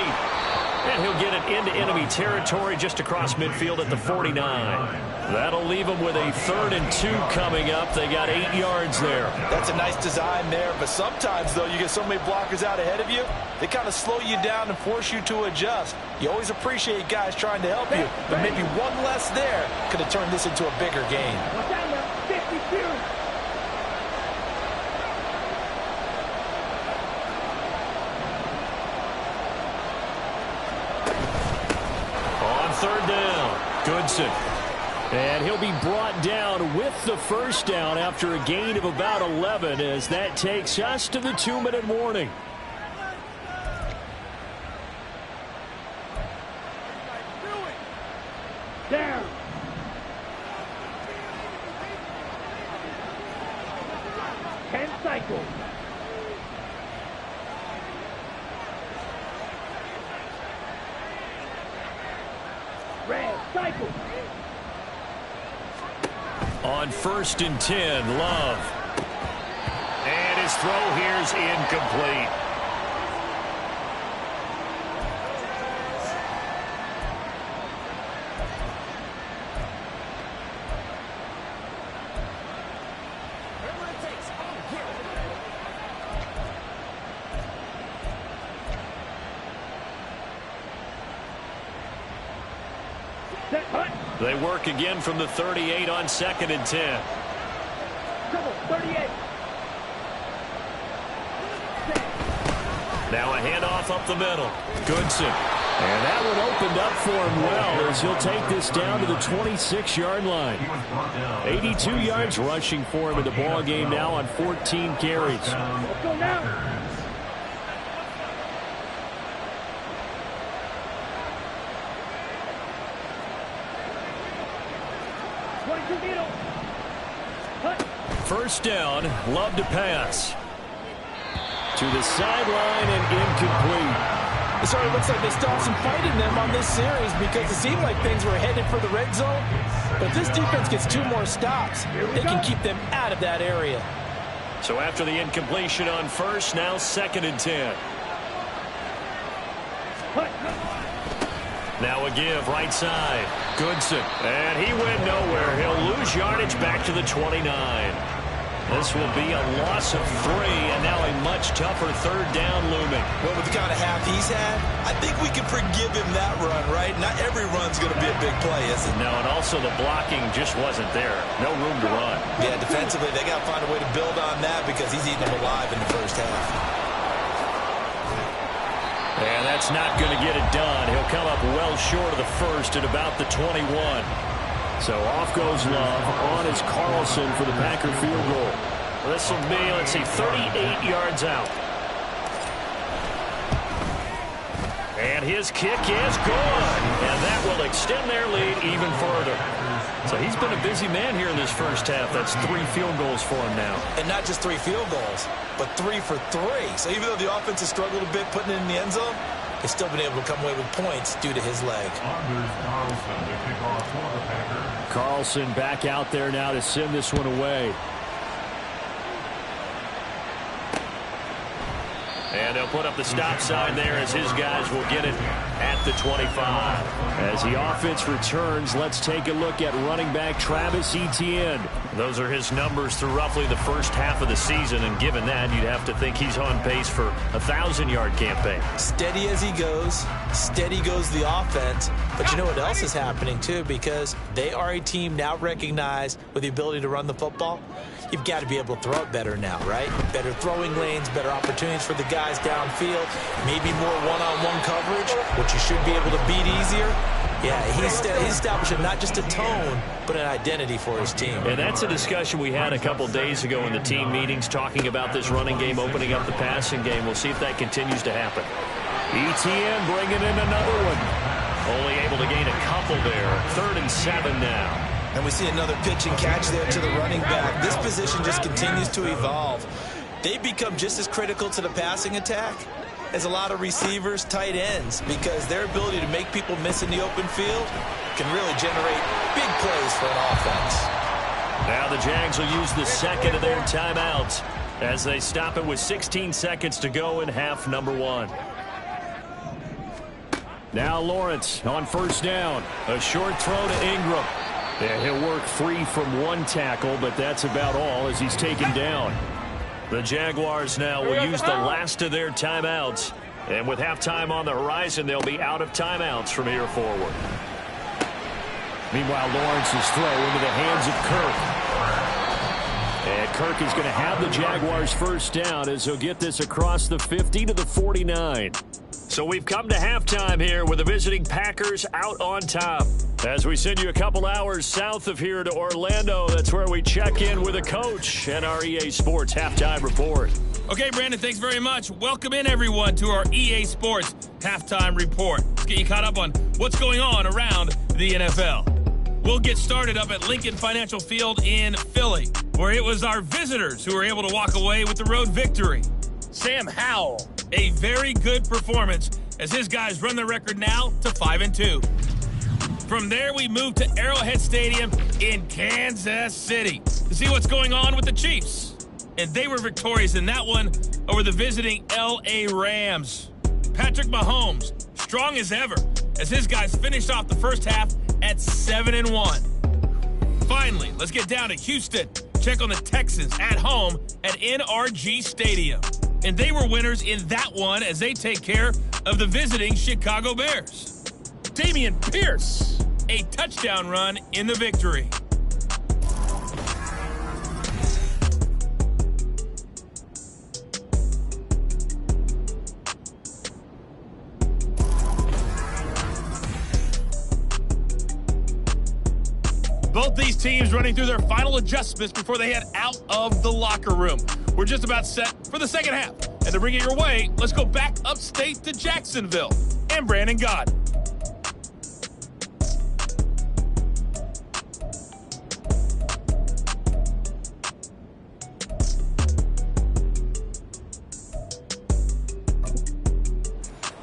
And he'll get it into enemy territory just across midfield at the 49. That'll leave them with a 3rd and 2 coming up. They got 8 yards there. That's a nice design there, but sometimes, though, you get so many blockers out ahead of you, they kind of slow you down and force you to adjust. You always appreciate guys trying to help you, but maybe one less there could have turned this into a bigger game. Watch out now. 52. On 3rd down, Goodson. And he'll be brought down with the first down after a gain of about 11 as that takes us to the 2-minute warning. Down. Ten cycles. Red cycle. On 1st and 10, Love. And his throw here's incomplete. Set hut. They work again from the 38 on 2nd and 10. Trouble. 38. Now a handoff up the middle. Goodson. And that one opened up for him well as he'll take this down to the 26-yard line. 82 yards rushing for him in the ball game now on 14 carries. Let's go now. First down, Love to pass. To the sideline and incomplete. It sort of looks like they still have some fight in them on this series because it seemed like things were headed for the red zone. But if this defense gets 2 more stops, they can keep them out of that area. So after the incompletion on first, now 2nd and 10. Now a give right side. Goodson. And he went nowhere. He'll lose yardage back to the 29. This will be a loss of 3, and now a much tougher 3rd down looming. Well, with the kind of half he's had, I think we can forgive him that run, right? Not every run's going to be a big play, is it? No, and also the blocking just wasn't there. No room to run. Yeah, defensively, they got to find a way to build on that because he's eating them alive in the first half. And that's not going to get it done. He'll come up well short of the first at about the 21. So off goes Love. On is Carlson for the Packer field goal. This will be, let's see, 38 yards out. And his kick is good. And that will extend their lead even further. So he's been a busy man here in this first half. That's 3 field goals for him now. And not just 3 field goals, but 3 for 3. So even though the offense has struggled a bit putting it in the end zone, they've still been able to come away with points due to his leg. Carlson back out there now to send this one away. And they'll put up the stop sign there as his guys will get it at the 25. As the offense returns, let's take a look at running back Travis Etienne. Those are his numbers through roughly the first half of the season, and given that, you'd have to think he's on pace for a 1,000-yard campaign. Steady as he goes, steady goes the offense. But you know what else is happening, too, because they are a team now recognized with the ability to run the football. You've got to be able to throw it better now, right? Better throwing lanes, better opportunities for the guys downfield, maybe more one-on-one coverage, which you should be able to beat easier. Yeah, he's establishing not just a tone, but an identity for his team. And that's a discussion we had a couple days ago in the team meetings, talking about this running game opening up the passing game. We'll see if that continues to happen. Etienne bringing in another one. Only able to gain a couple there. 3rd and 7 now. And we see another pitch and catch there to the running back. This position just continues to evolve. They've become just as critical to the passing attack as a lot of receivers, tight ends, because their ability to make people miss in the open field can really generate big plays for an offense. Now the Jags will use the second of their timeouts as they stop it with 16 seconds to go in half number 1. Now Lawrence on first down. A short throw to Ingram. Yeah, he'll work 3 from 1 tackle, but that's about all as he's taken down. The Jaguars now will use the last of their timeouts. And with halftime on the horizon, they'll be out of timeouts from here forward. Meanwhile, Lawrence's throw into the hands of Kirk. And Kirk is going to have the Jaguars first down as he'll get this across the 50 to the 49. So we've come to halftime here with the visiting Packers out on top. As we send you a couple hours south of here to Orlando, that's where we check in with a coach and our EA Sports Halftime Report. Okay, Brandon, thanks very much. Welcome in, everyone, to our EA Sports Halftime Report. Let's get you caught up on what's going on around the NFL. We'll get started up at Lincoln Financial Field in Philly, where it was our visitors who were able to walk away with the road victory. Sam Howell, a very good performance as his guys run the record now to 5-2. From there, we move to Arrowhead Stadium in Kansas City to see what's going on with the Chiefs. And they were victorious in that one over the visiting L.A. Rams. Patrick Mahomes, strong as ever, as his guys finished off the first half at 7-1. Finally, let's get down to Houston. Check on the Texans at home at NRG Stadium. And they were winners in that one as they take care of the visiting Chicago Bears. Damian Pierce, a touchdown run in the victory. Both these teams running through their final adjustments before they head out of the locker room. We're just about set for the second half. And to bring it your way, let's go back upstate to Jacksonville and Brandon Gott.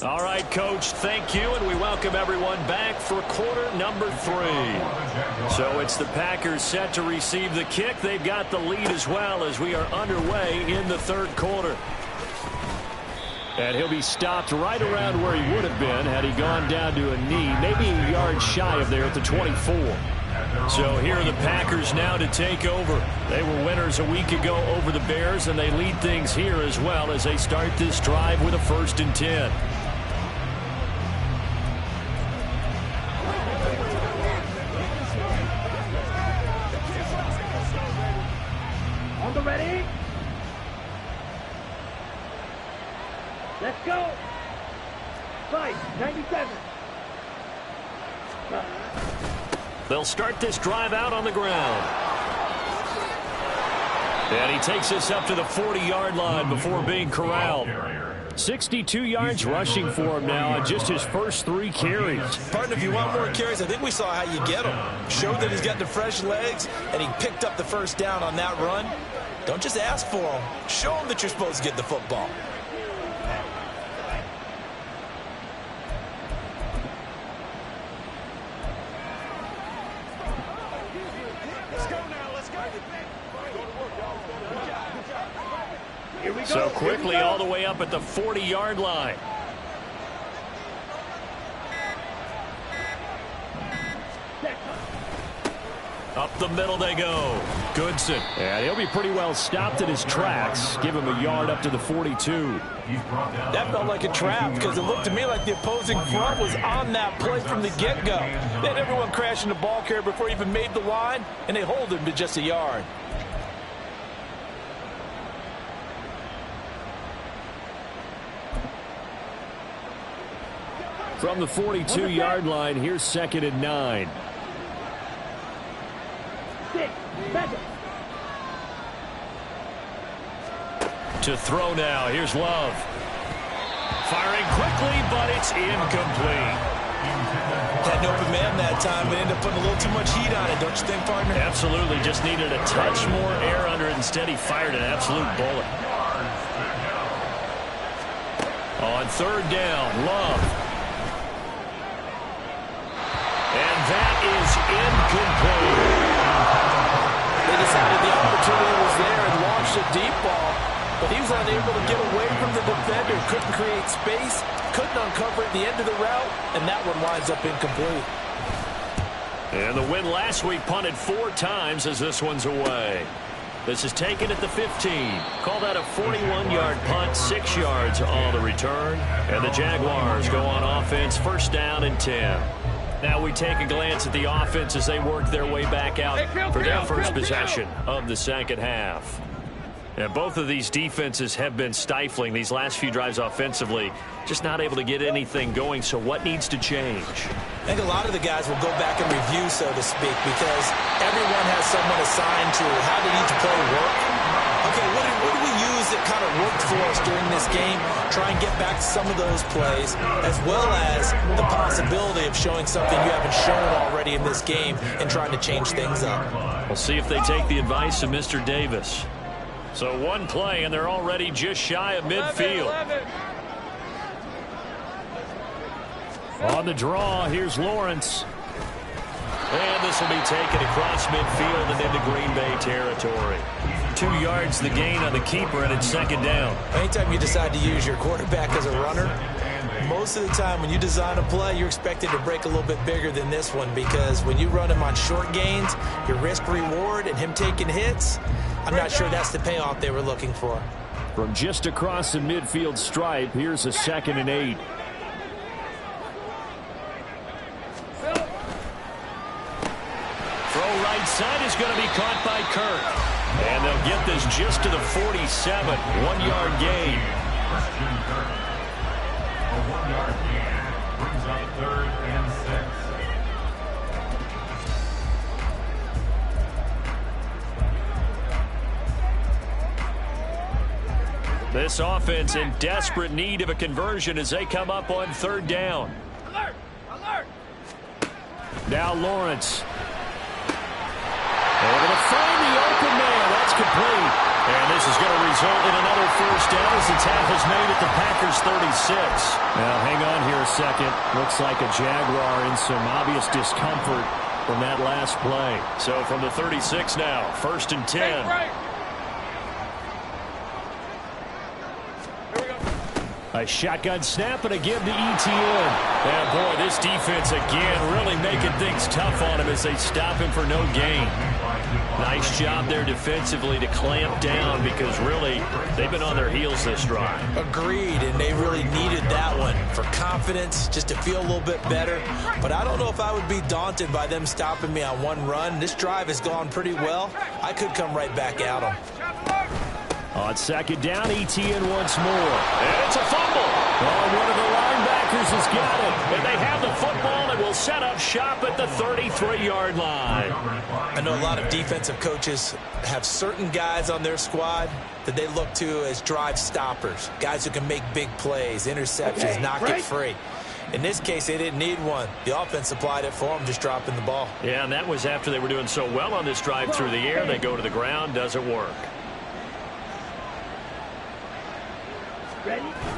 All right, Coach, thank you, and we welcome everyone back for quarter number 3. So it's the Packers set to receive the kick. They've got the lead as well as we are underway in the third quarter. And he'll be stopped right around where he would have been had he gone down to a knee, maybe a yard shy of there at the 24. So here are the Packers now to take over. They were winners a week ago over the Bears, and they lead things here as well as they start this drive with a 1st and 10. On the ready. Let's go. 97. They'll start this drive out on the ground. And he takes us up to the 40-yard line before being corralled. 62 yards rushing for him now on just his first 3 carries. Partner, if you want more carries, I think we saw how you get them. Showed that he's got the fresh legs, and he picked up the first down on that run. Don't just ask for them. Show them that you're supposed to get the football. So quickly all the way up at the 40-yard line. Up the middle they go. Goodson. And he'll be pretty well stopped in his tracks. Give him a yard up to the 42. That felt like a trap because it looked to me like the opposing front was on that play from the get-go. They had everyone crashing the ball carrier before he even made the line, and they hold him to just a yard. From the 42-yard line, here's 2nd and 9. To throw now, here's Love. Firing quickly, but it's incomplete. Had an open man that time, but ended up putting a little too much heat on it, don't you think, partner? Absolutely, just needed a touch more air under it. Instead, he fired an absolute bullet. On 3rd down, Love. And that is incomplete. They decided the opportunity was there and launched a deep ball, but he was unable to get away from the defender, couldn't create space, couldn't uncover at the end of the route, and that one winds up incomplete. And the win last week punted 4 times as this one's away. This is taken at the 15. Call that a 41-yard punt, 6 yards on the return. And the Jaguars go on offense, 1st down and 10. Now we take a glance at the offense as they work their way back out for their first possession of the 2nd half. And both of these defenses have been stifling these last few drives offensively, just not able to get anything going. So what needs to change? I think a lot of the guys will go back and review, so to speak, because everyone has someone assigned to how did each play work. Okay, what did we use that kind of worked for us during this game? Try and get back to some of those plays, as well as the possibility of showing something you haven't shown already in this game and trying to change things up. We'll see if they take the advice of Mr. Davis. So one play, and they're already just shy of midfield. On the draw, here's Lawrence. And this will be taken across midfield and into Green Bay territory. 2 yards the gain on the keeper, and it's 2nd down. Anytime you decide to use your quarterback as a runner, most of the time when you design a play, you're expected to break a little bit bigger than this one, because when you run him on short gains, your risk-reward and him taking hits, I'm not sure that's the payoff they were looking for. From just across the midfield stripe, here's a 2nd and 8. Throw right side is going to be caught by Kirk. And they'll get this just to the 47. 1-yard gain. A 1-yard gain brings up 3rd and 6. This offense in desperate need of a conversion as they come up on 3rd down. Alert! Alert! Now Lawrence. Able to find the open man. That's complete. And this is going to result in another 1st down as the tackle's made at the Packers' 36. Now hang on here a second. Looks like a Jaguar in some obvious discomfort from that last play. So from the 36 now, 1st and 10. A shotgun snap and a give to ETN. And boy, this defense again really making things tough on him as they stop him for no gain. Nice job there defensively to clamp down, because really they've been on their heels this drive. Agreed, and they really needed that one for confidence, just to feel a little bit better. But I don't know if I would be daunted by them stopping me on one run. This drive has gone pretty well. I could come right back at them. On 2nd down, ETN once more. And it's a fumble. Oh, one of the linebackers has got it. And they have the football, and will will set up shop at the 33-yard line. I know a lot of defensive coaches have certain guys on their squad that they look to as drive stoppers, guys who can make big plays, interceptions, knock it free. In this case, they didn't need one. The offense supplied it for them, just dropping the ball. Yeah, and that was after they were doing so well on this drive through the air. They go to the ground, doesn't work.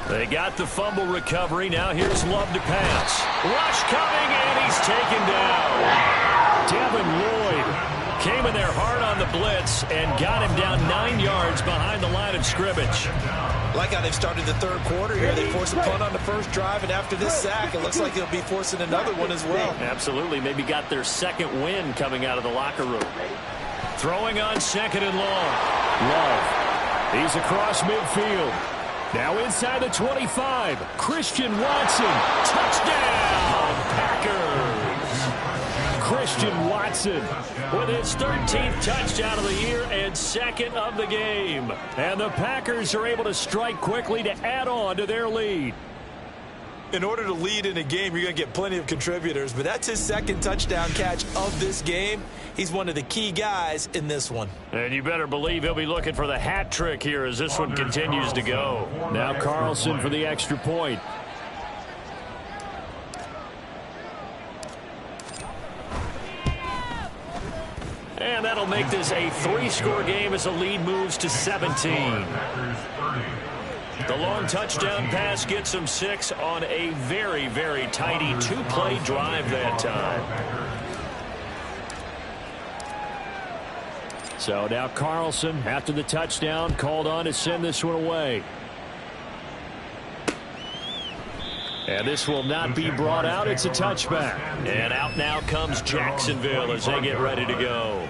They got the fumble recovery. Now here's Love to pass. Rush coming, and he's taken down. Devin Lloyd came in there hard on the blitz and got him down 9 yards behind the line of scrimmage. Like how they've started the third quarter here. They forced a punt on the first drive, and after this sack, it looks like they'll be forcing another one as well. Absolutely. Maybe got their second win coming out of the locker room. Throwing on 2nd and long. Love. He's across midfield. Now inside the 25. Christian Watson. Touchdown, Packers. Christian Watson with his 13th touchdown of the year and 2nd of the game. And the Packers are able to strike quickly to add on to their lead. In order to lead in a game, you're going to get plenty of contributors, but that's his 2nd touchdown catch of this game. He's one of the key guys in this one. And you better believe he'll be looking for the hat trick here as this one continues to go. Now Carlson for the extra point. And that'll make this a 3-score game as the lead moves to 17. The long touchdown pass gets them 6 on a very, very tidy 2-play drive that time. So now Carlson, after the touchdown, called on to send this one away. And this will not be brought out. It's a touchback. And out now comes Jacksonville as they get ready to go.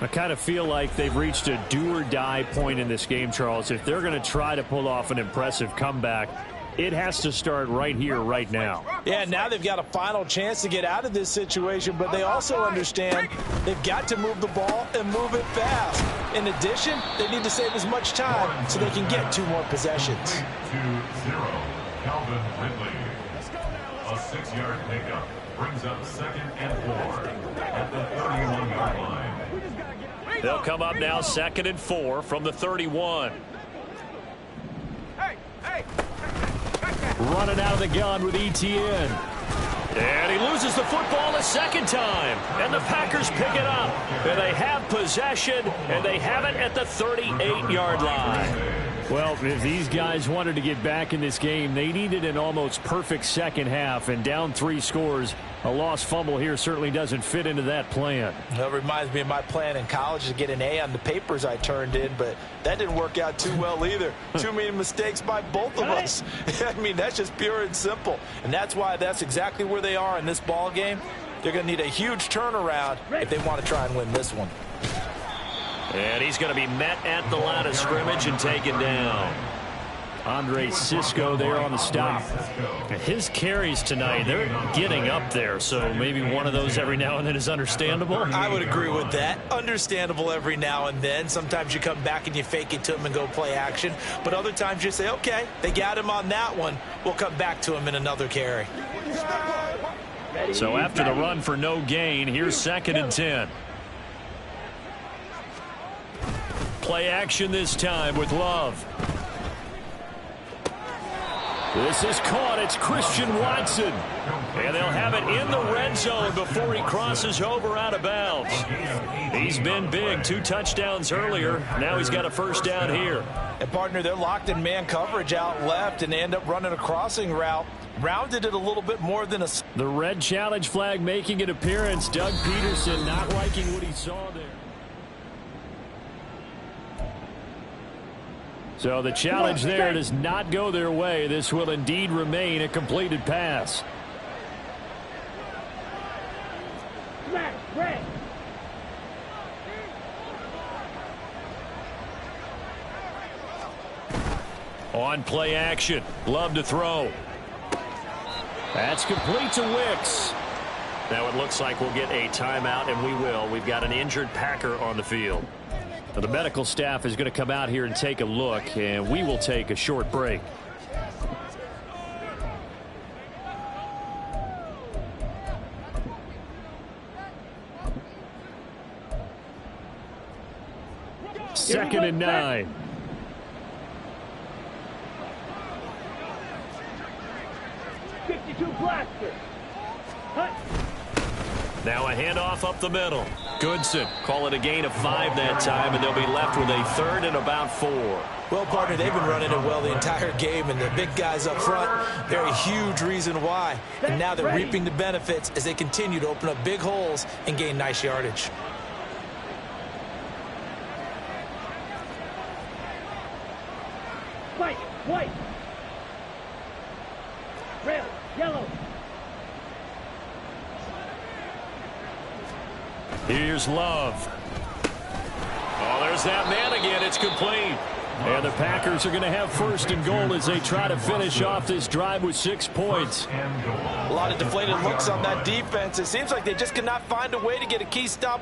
I kind of feel like they've reached a do-or-die point in this game, Charles. If they're going to try to pull off an impressive comeback, it has to start right here, right now. Yeah, now they've got a final chance to get out of this situation, but they also understand they've got to move the ball and move it fast. In addition, they need to save as much time so they can get 2 more possessions. 2-0, Calvin Ridley. A 6-yard pickup brings up 2nd and 4 at the 31-yard line. They'll come up now 2nd and 4 from the 31. Running out of the gun with ETN. And he loses the football a 2nd time. And the Packers pick it up. And they have possession, and they have it at the 38-yard line. Well, if these guys wanted to get back in this game, they needed an almost perfect second half, and down 3 scores. A lost fumble here certainly doesn't fit into that plan. That reminds me of my plan in college to get an A on the papers I turned in, but that didn't work out too well either. Too many mistakes by both of us. I mean, that's just pure and simple. And that's why that's exactly where they are in this ball game. They're going to need a huge turnaround if they want to try and win this one. And he's going to be met at the line of scrimmage and taken down. Andre Cisco there on the stop. His carries tonight, they're getting up there, so maybe one of those every now and then is understandable. I would agree with that. Understandable every now and then. Sometimes you come back and you fake it to him and go play action. But other times you say, okay, they got him on that one. We'll come back to him in another carry. So after the run for no gain, here's 2nd and 10. Play action this time with Love. This is caught. It's Christian Watson. And they'll have it in the red zone before he crosses over out of bounds. He's been big. 2 touchdowns earlier. Now he's got a first down here. And, partner, they're locked in man coverage out left, and they end up running a crossing route. Rounded it a little bit more than a... The red challenge flag making an appearance. Doug Peterson not liking what he saw there. So the challenge there does not go their way. This will indeed remain a completed pass. On play action. Love to throw. That's complete to Wicks. Now it looks like we'll get a timeout, and we will. We've got an injured Packer on the field. Now, the medical staff is going to come out here and take a look, and we will take a short break. 2nd and 9. Now a handoff up the middle. Goodson call it a gain of 5 that time, and they'll be left with a 3rd and about 4. Well, partner, they've been running it well the entire game, and the big guys up front, they're a huge reason why. And now they're reaping the benefits as they continue to open up big holes and gain nice yardage. White. Red, yellow. Here's Love. Oh, there's that man again. It's complete. And the Packers are going to have 1st and goal as they try to finish off this drive with 6 points. A lot of deflated looks on that defense. It seems like they just cannot find a way to get a key stop.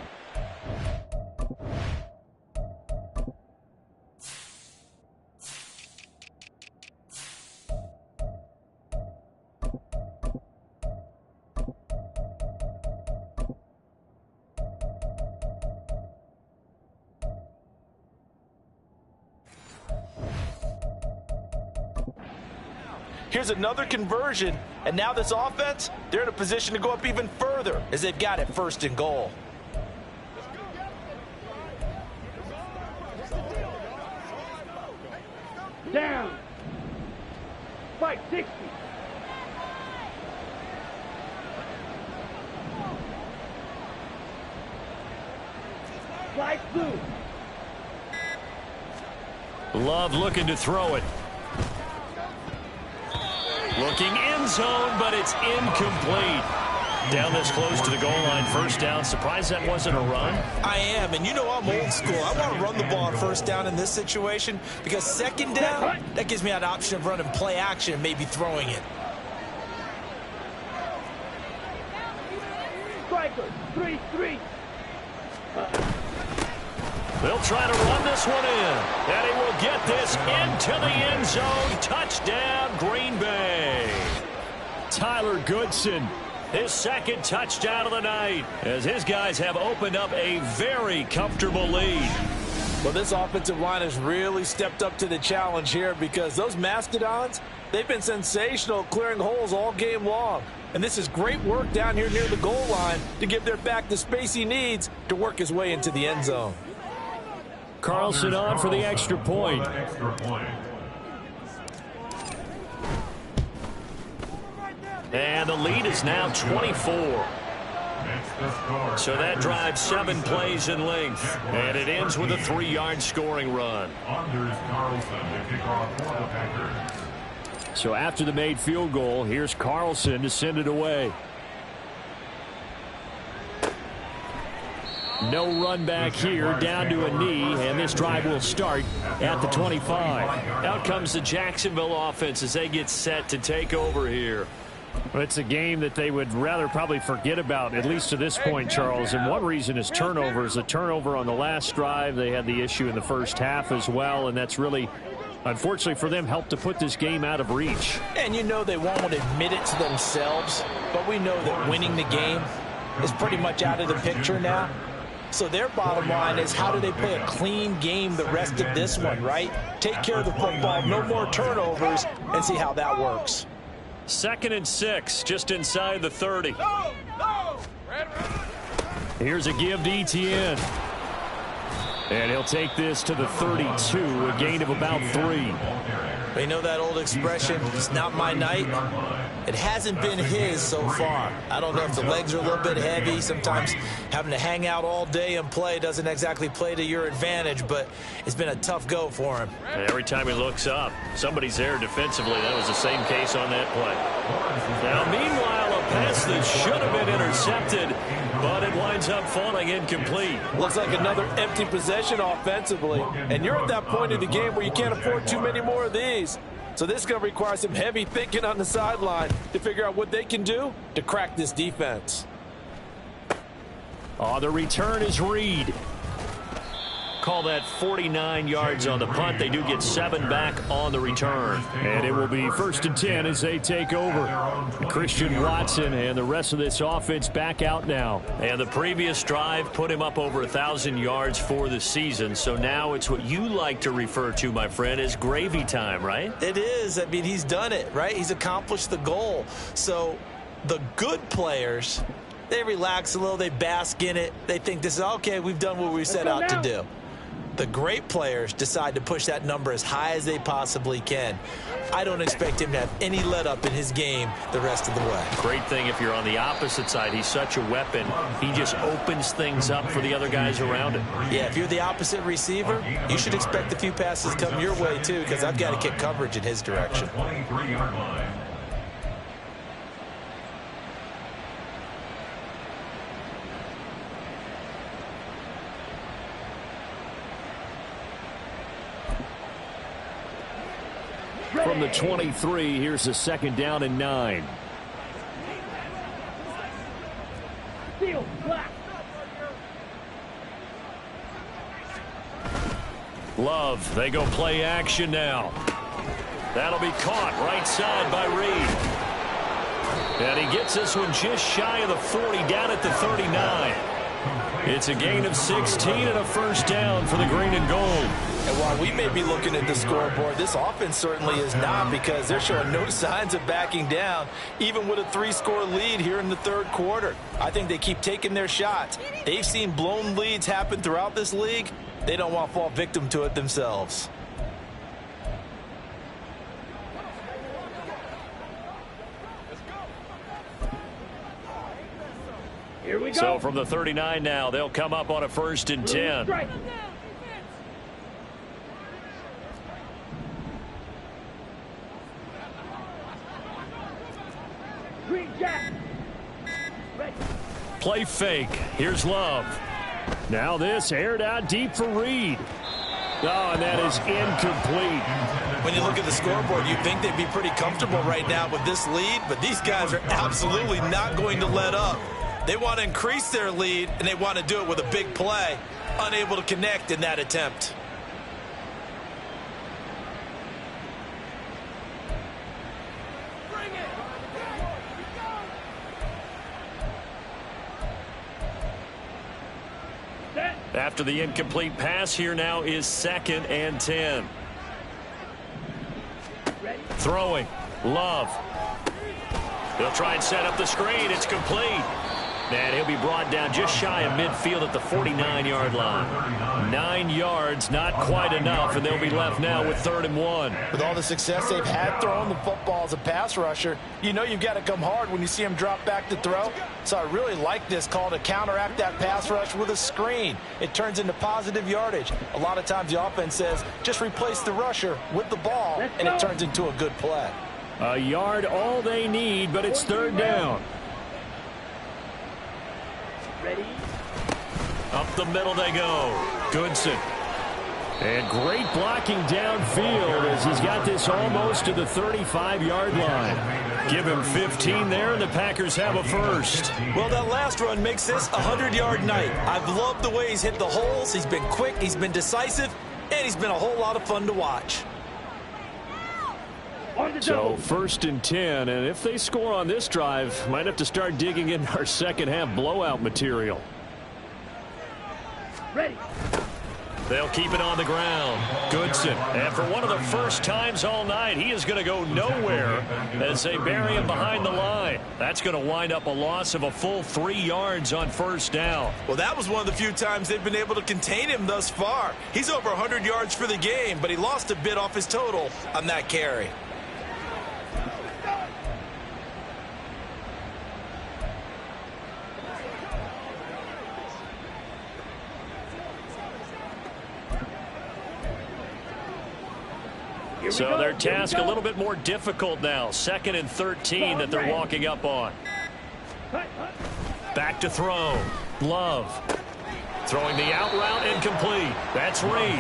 Here's another conversion, and now this offense, they're in a position to go up even further as they've got it 1st and goal. Down. Fight 60. Flight blue. Love looking to throw it. Looking end zone, but it's incomplete. Down this close to the goal line, 1st down. Surprised that wasn't a run? I am, and you know I'm old school. I want to run the ball on 1st down in this situation because 2nd down, that gives me an option of running play action and maybe throwing it. Striker, 3-3. They'll try to run this one in, and he will get this into the end zone. Touchdown, Green Bay. Tyler Goodson, his 2nd touchdown of the night, as his guys have opened up a very comfortable lead. Well, this offensive line has really stepped up to the challenge here because those Mastodons, they've been sensational clearing holes all game long. And this is great work down here near the goal line to give their back the space he needs to work his way into the end zone. Carlson on for the extra point. And the lead is now 24. So that drives 7 plays in length. And it ends with a 3-yard scoring run. So after the made field goal, here's Carlson to send it away. No run back here, down to a knee, and this drive will start at the 25. Out comes the Jacksonville offense as they get set to take over here. Well, it's a game that they would rather probably forget about, at least to this point, Charles. And one reason is turnovers. A turnover on the last drive. They had the issue in the 1st half as well, and that's really, unfortunately for them, helped to put this game out of reach. And you know they won't admit it to themselves, but we know that winning the game is pretty much out of the picture now. So their bottom line is, how do they play a clean game the rest of this one, right? Take care of the football, no more turnovers, and see how that works. 2nd and 6, just inside the 30. Here's a give to Etienne. And he'll take this to the 32, a gain of about 3. You know that old expression, it's not my night? It hasn't been his so far. I don't know if the legs are a little bit heavy. Sometimes having to hang out all day and play doesn't exactly play to your advantage, but it's been a tough go for him. And every time he looks up, somebody's there defensively. That was the same case on that play. Now, meanwhile, a pass that should have been intercepted, but it winds up falling incomplete. Looks like another empty possession offensively, and you're at that point in the game where you can't afford too many more of these. So this is going to require some heavy thinking on the sideline to figure out what they can do to crack this defense. Oh, the return is Reed. Call that 49 yards on the punt. They do get 7 back on the return. And it will be 1st and 10 as they take over. Christian Watson and the rest of this offense back out now. And the previous drive put him up over 1,000 yards for the season. So now it's what you like to refer to, my friend, as gravy time, right? It is. I mean, he's done it, right? He's accomplished the goal. So the good players, they relax a little. They bask in it. They think this is, okay, we've done what we set out to do. The great players decide to push that number as high as they possibly can. I don't expect him to have any let-up in his game the rest of the way. Great thing if you're on the opposite side. He's such a weapon. He just opens things up for the other guys around him. Yeah, if you're the opposite receiver, you should expect a few passes come your way, too, because I've got to kick coverage in his direction. 23-yard line. From the 23, here's a 2nd down and 9. Love, they go play action now. That'll be caught right side by Reed. And he gets this one just shy of the 40, down at the 39. It's a gain of 16 and a 1st down for the green and gold. And while we may be looking at the scoreboard, this offense certainly is not, because they're showing no signs of backing down, even with a 3-score lead here in the 3rd quarter. I think they keep taking their shots. They've seen blown leads happen throughout this league. They don't want to fall victim to it themselves. Here we go. So from the 39 now, they'll come up on a 1st and 10. Play fake. Here's Love. Now this aired out deep for Reed. Oh, and that is incomplete. When you look at the scoreboard, you'd think they'd be pretty comfortable right now with this lead, but these guys are absolutely not going to let up. They want to increase their lead, and they want to do it with a big play. Unable to connect in that attempt. After the incomplete pass, here now is 2nd and 10. Throwing. Love. They'll try and set up the screen. It's complete. And he'll be brought down just shy of midfield at the 49-yard line. 9 yards, not quite enough, and they'll be left now with 3rd and 1. With all the success they've had throwing the football as a pass rusher, you know you've got to come hard when you see him drop back to throw. So I really like this call to counteract that pass rush with a screen. It turns into positive yardage. A lot of times the offense says, just replace the rusher with the ball, and it turns into a good play. A yard all they need, but it's 3rd down. Ready? Up the middle they go. Goodson. And great blocking downfield as he's got this almost to the 35-yard line. Give him 15 there, and the Packers have a 1st. Well, that last run makes this a 100-yard night. I've loved the way he's hit the holes. He's been quick, he's been decisive, and he's been a whole lot of fun to watch. So 1st and 10, and if they score on this drive, might have to start digging in our second-half blowout material. Ready. They'll keep it on the ground. Goodson, and for one of the first times all night, he is going to go nowhere as they bury him behind the line. That's going to wind up a loss of a full 3 yards on 1st down. Well, that was one of the few times they've been able to contain him thus far. He's over 100 yards for the game, but he lost a bit off his total on that carry. So their task a little bit more difficult now. 2nd and 13 that they're walking up on. Back to throw. Love. Throwing the out route incomplete. That's Reed.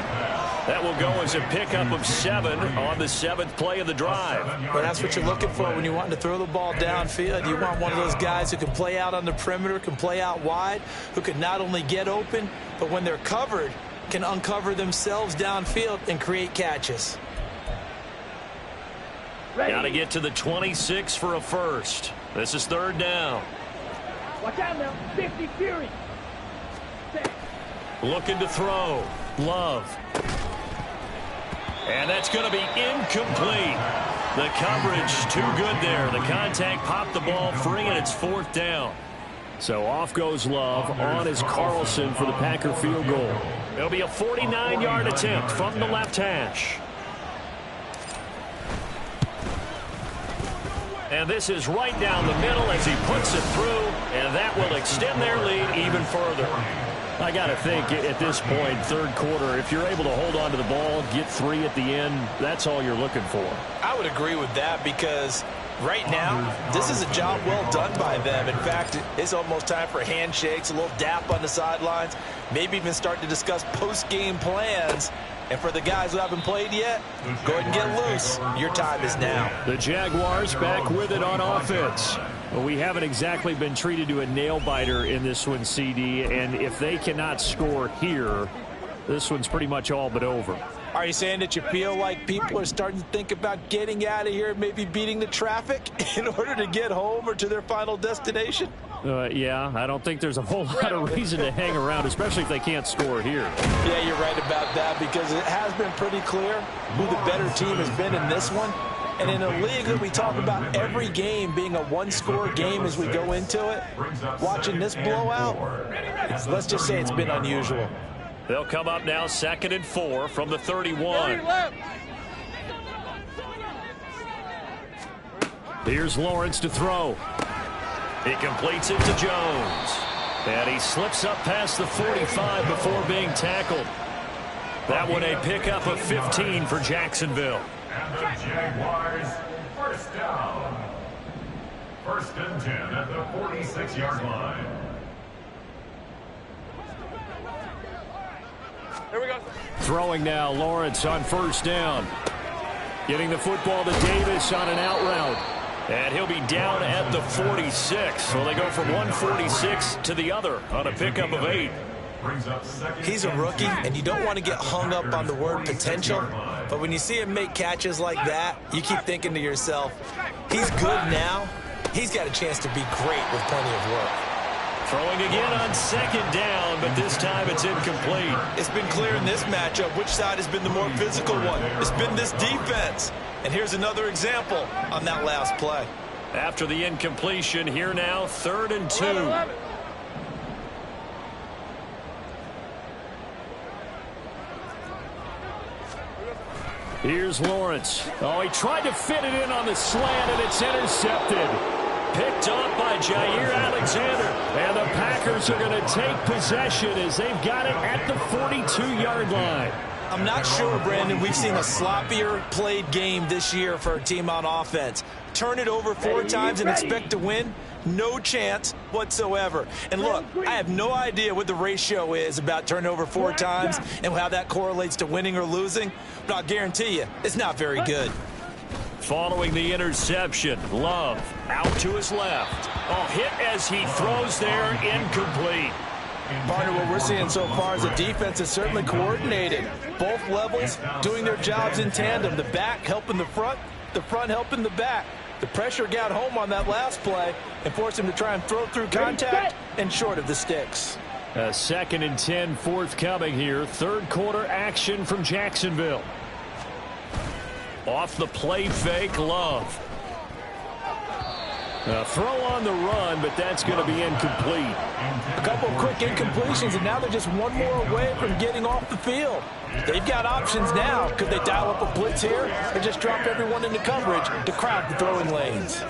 That will go as a pickup of 7 on the 7th play of the drive. Well, that's what you're looking for when you want to throw the ball downfield. You want one of those guys who can play out on the perimeter, can play out wide, who can not only get open, but when they're covered, can uncover themselves downfield and create catches. Got to get to the 26 for a first. This is third down. Watch out now. 50 Fury. Looking to throw. Love. And that's going to be incomplete. The coverage too good there. The contact popped the ball free, and it's fourth down. So off goes Love. On is Carlson for the Packer field goal. It'll be a 49-yard attempt from the left hash. And this is right down the middle as he puts it through, and that will extend their lead even further. I got to think at this point, third quarter, if you're able to hold on to the ball, get 3 at the end, that's all you're looking for. I would agree with that because right now, this is a job well done by them. In fact, it's almost time for handshakes, a little dap on the sidelines, maybe even start to discuss post-game plans. And for the guys who haven't played yet, go ahead and get loose. Your time is now. The Jaguars back with it on offense. Well, we haven't exactly been treated to a nail-biter in this one, CD, and if they cannot score here, this one's pretty much all but over. Are you saying that you feel like people are starting to think about getting out of here, maybe beating the traffic in order to get home or to their final destination? Yeah, I don't think there's a whole lot of reason to hang around, especially if they can't score here. Yeah, you're right about that because it has been pretty clear who the better team has been in this one. And in a league that we talk about every game being a one-score game as we go into it, watching this blowout, let's just say it's been unusual. They'll come up now 2nd and 4 from the 31. Here's Lawrence to throw. He completes it to Jones. And he slips up past the 45 before being tackled. That one a pickup of 15 for Jacksonville. And the Jaguars, first down. 1st and 10 at the 46-yard line. Here we go. Throwing now, Lawrence on first down. Getting the football to Davis on an out route. And he'll be down at the 46. So they go from 146 to the other on a pickup of 8. He's a rookie, and you don't want to get hung up on the word potential. But when you see him make catches like that, you keep thinking to yourself, he's good now. He's got a chance to be great with plenty of work. Throwing again on 2nd down, but this time it's incomplete. It's been clear in this matchup which side has been the more physical one. It's been this defense. And here's another example on that last play. After the incompletion, here now, 3rd and 2. Here's Lawrence. Oh, he tried to fit it in on the slant, and it's intercepted. Picked up by Jair Alexander. And the Packers are going to take possession as they've got it at the 42-yard line. I'm not sure, Brandon, we've seen a sloppier played game this year for a team on offense. Turn it over 4 times and expect to win? No chance whatsoever. And look, I have no idea what the ratio is about turnover 4 times and how that correlates to winning or losing, but I'll guarantee you it's not very good. Following the interception, Love out to his left. Oh, hit as he throws there, incomplete. Partner, what we're seeing so far is the defense is certainly coordinated. Both levels doing their jobs in tandem. The back helping the front helping the back. The pressure got home on that last play and forced him to try and throw through contact and short of the sticks. 2nd and 10 forthcoming here. 3rd quarter action from Jacksonville. Off the play fake, Love. Throw on the run, but that's going to be incomplete. A couple of quick incompletions, and now they're just one more away from getting off the field. They've got options now. Could they dial up a blitz here or just drop everyone into coverage to crowd the throwing lanes?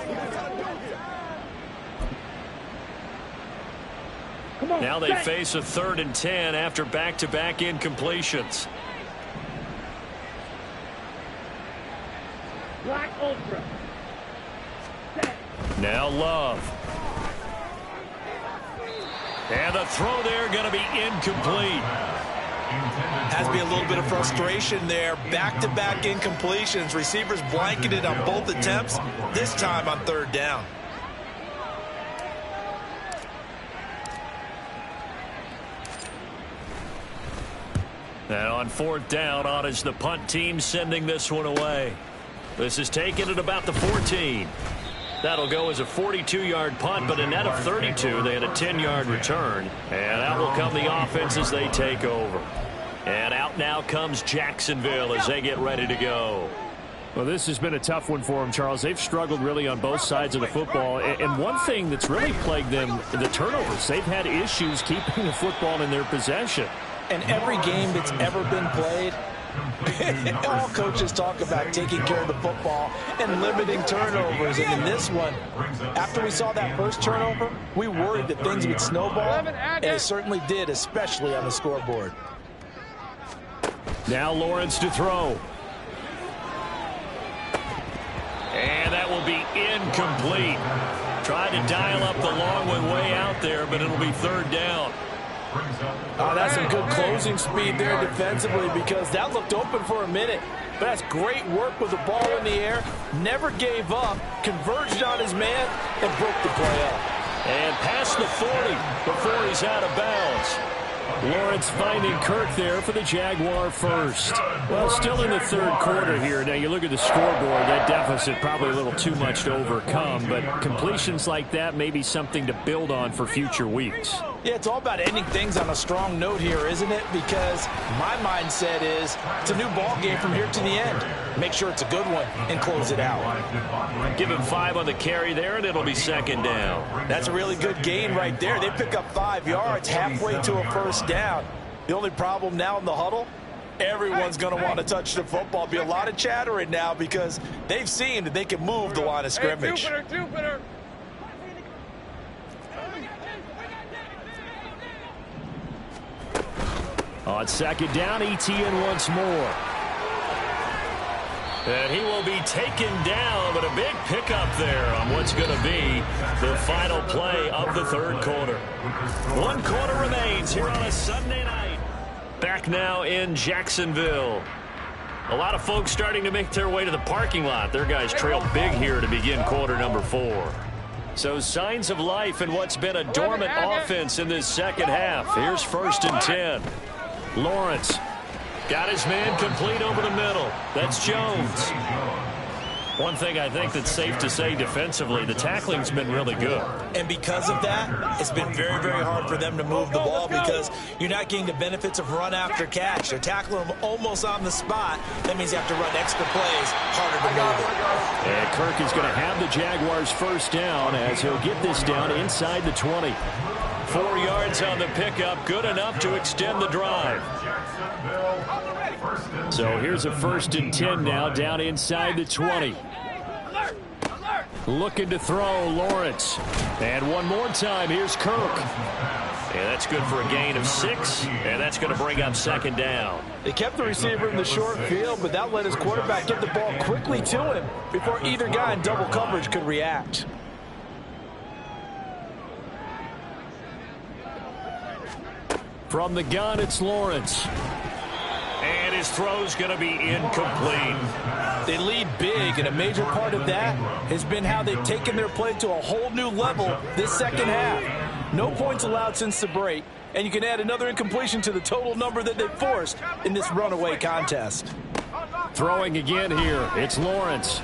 Now they face a 3rd and 10 after back-to-back incompletions. Black Ultra. Now Love. And the throw there going to be incomplete. Has to be a little bit of frustration there. Back-to-back incompletions. Receivers blanketed on both attempts, this time on 3rd down. And on 4th down, on is the punt team sending this one away. This is taken at about the 14. That'll go as a 42-yard punt, but a net of 32. They had a 10-yard return. And out will come the offense as they take over. And out now comes Jacksonville as they get ready to go. Well, this has been a tough one for them, Charles. They've struggled really on both sides of the football. And one thing that's really plagued them, the turnovers. They've had issues keeping the football in their possession. And every game that's ever been played, all coaches talk about taking care of the football and limiting turnovers. And in this one, after we saw that first turnover, we worried that things would snowball, and it certainly did, especially on the scoreboard. Now Lawrence to throw. And that will be incomplete. Tried to dial up the long one way out there, but it'll be 3rd down. That's some good closing speed there defensively, because that looked open for a minute. But that's great work with the ball in the air. Never gave up, converged on his man, and broke the play up. And past the 40 before he's out of bounds. Lawrence finding Kirk there for the Jaguar first. Well, still in the 3rd quarter here. Now, you look at the scoreboard, that deficit probably a little too much to overcome, but completions like that may be something to build on for future weeks. Yeah, it's all about ending things on a strong note here, isn't it? Because my mindset is it's a new ball game from here to the end. Make sure it's a good one and close it out. Give him 5 on the carry there, and it'll be 2nd down. That's a really good gain right there. They pick up 5 yards halfway to a 1st down. The only problem now in the huddle, everyone's going to want to touch the football. Be a lot of chattering now because they've seen that they can move the line of scrimmage. On 2nd down, ETN once more. And he will be taken down, but a big pickup there on what's going to be the final play of the 3rd quarter. 1 quarter remains here on a Sunday night. Back now in Jacksonville. A lot of folks starting to make their way to the parking lot. Their guys trail big here to begin quarter number 4. So signs of life in what's been a dormant offense in this 2nd half. Here's 1st and 10. Lawrence. Got his man complete over the middle. That's Jones. One thing I think that's safe to say defensively, the tackling's been really good. And because of that, it's been very, very hard for them to move the ball because you're not getting the benefits of run after catch. They're tackling them almost on the spot. That means you have to run extra plays, harder to move it. And Kirk is going to have the Jaguars 1st down as he'll get this down inside the 20. 4 yards on the pickup, good enough to extend the drive. So here's a 1st and 10 now, down inside the 20. Looking to throw, Lawrence. And one more time, here's Kirk. And that's good for a gain of 6, and that's going to bring up 2nd down. They kept the receiver in the short field, but that let his quarterback get the ball quickly to him before either guy in double coverage could react. From the gun, it's Lawrence. And his throw's going to be incomplete. They lead big, and a major part of that has been how they've taken their play to a whole new level this 2nd half. No points allowed since the break, and you can add another incompletion to the total number that they've forced in this runaway contest. Throwing again here, it's Lawrence.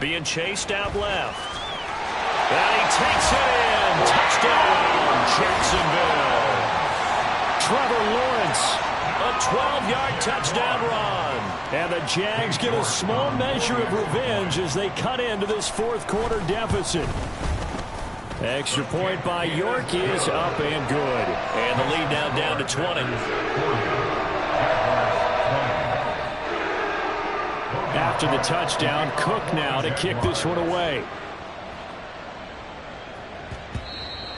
Being chased out left. And he takes it in. Touchdown, Jacksonville. Trevor Lawrence. A 12-yard touchdown run. And the Jags get a small measure of revenge as they cut into this 4th quarter deficit. Extra point by York is up and good. And the lead now down to 20. After the touchdown, Cook now to kick this one away.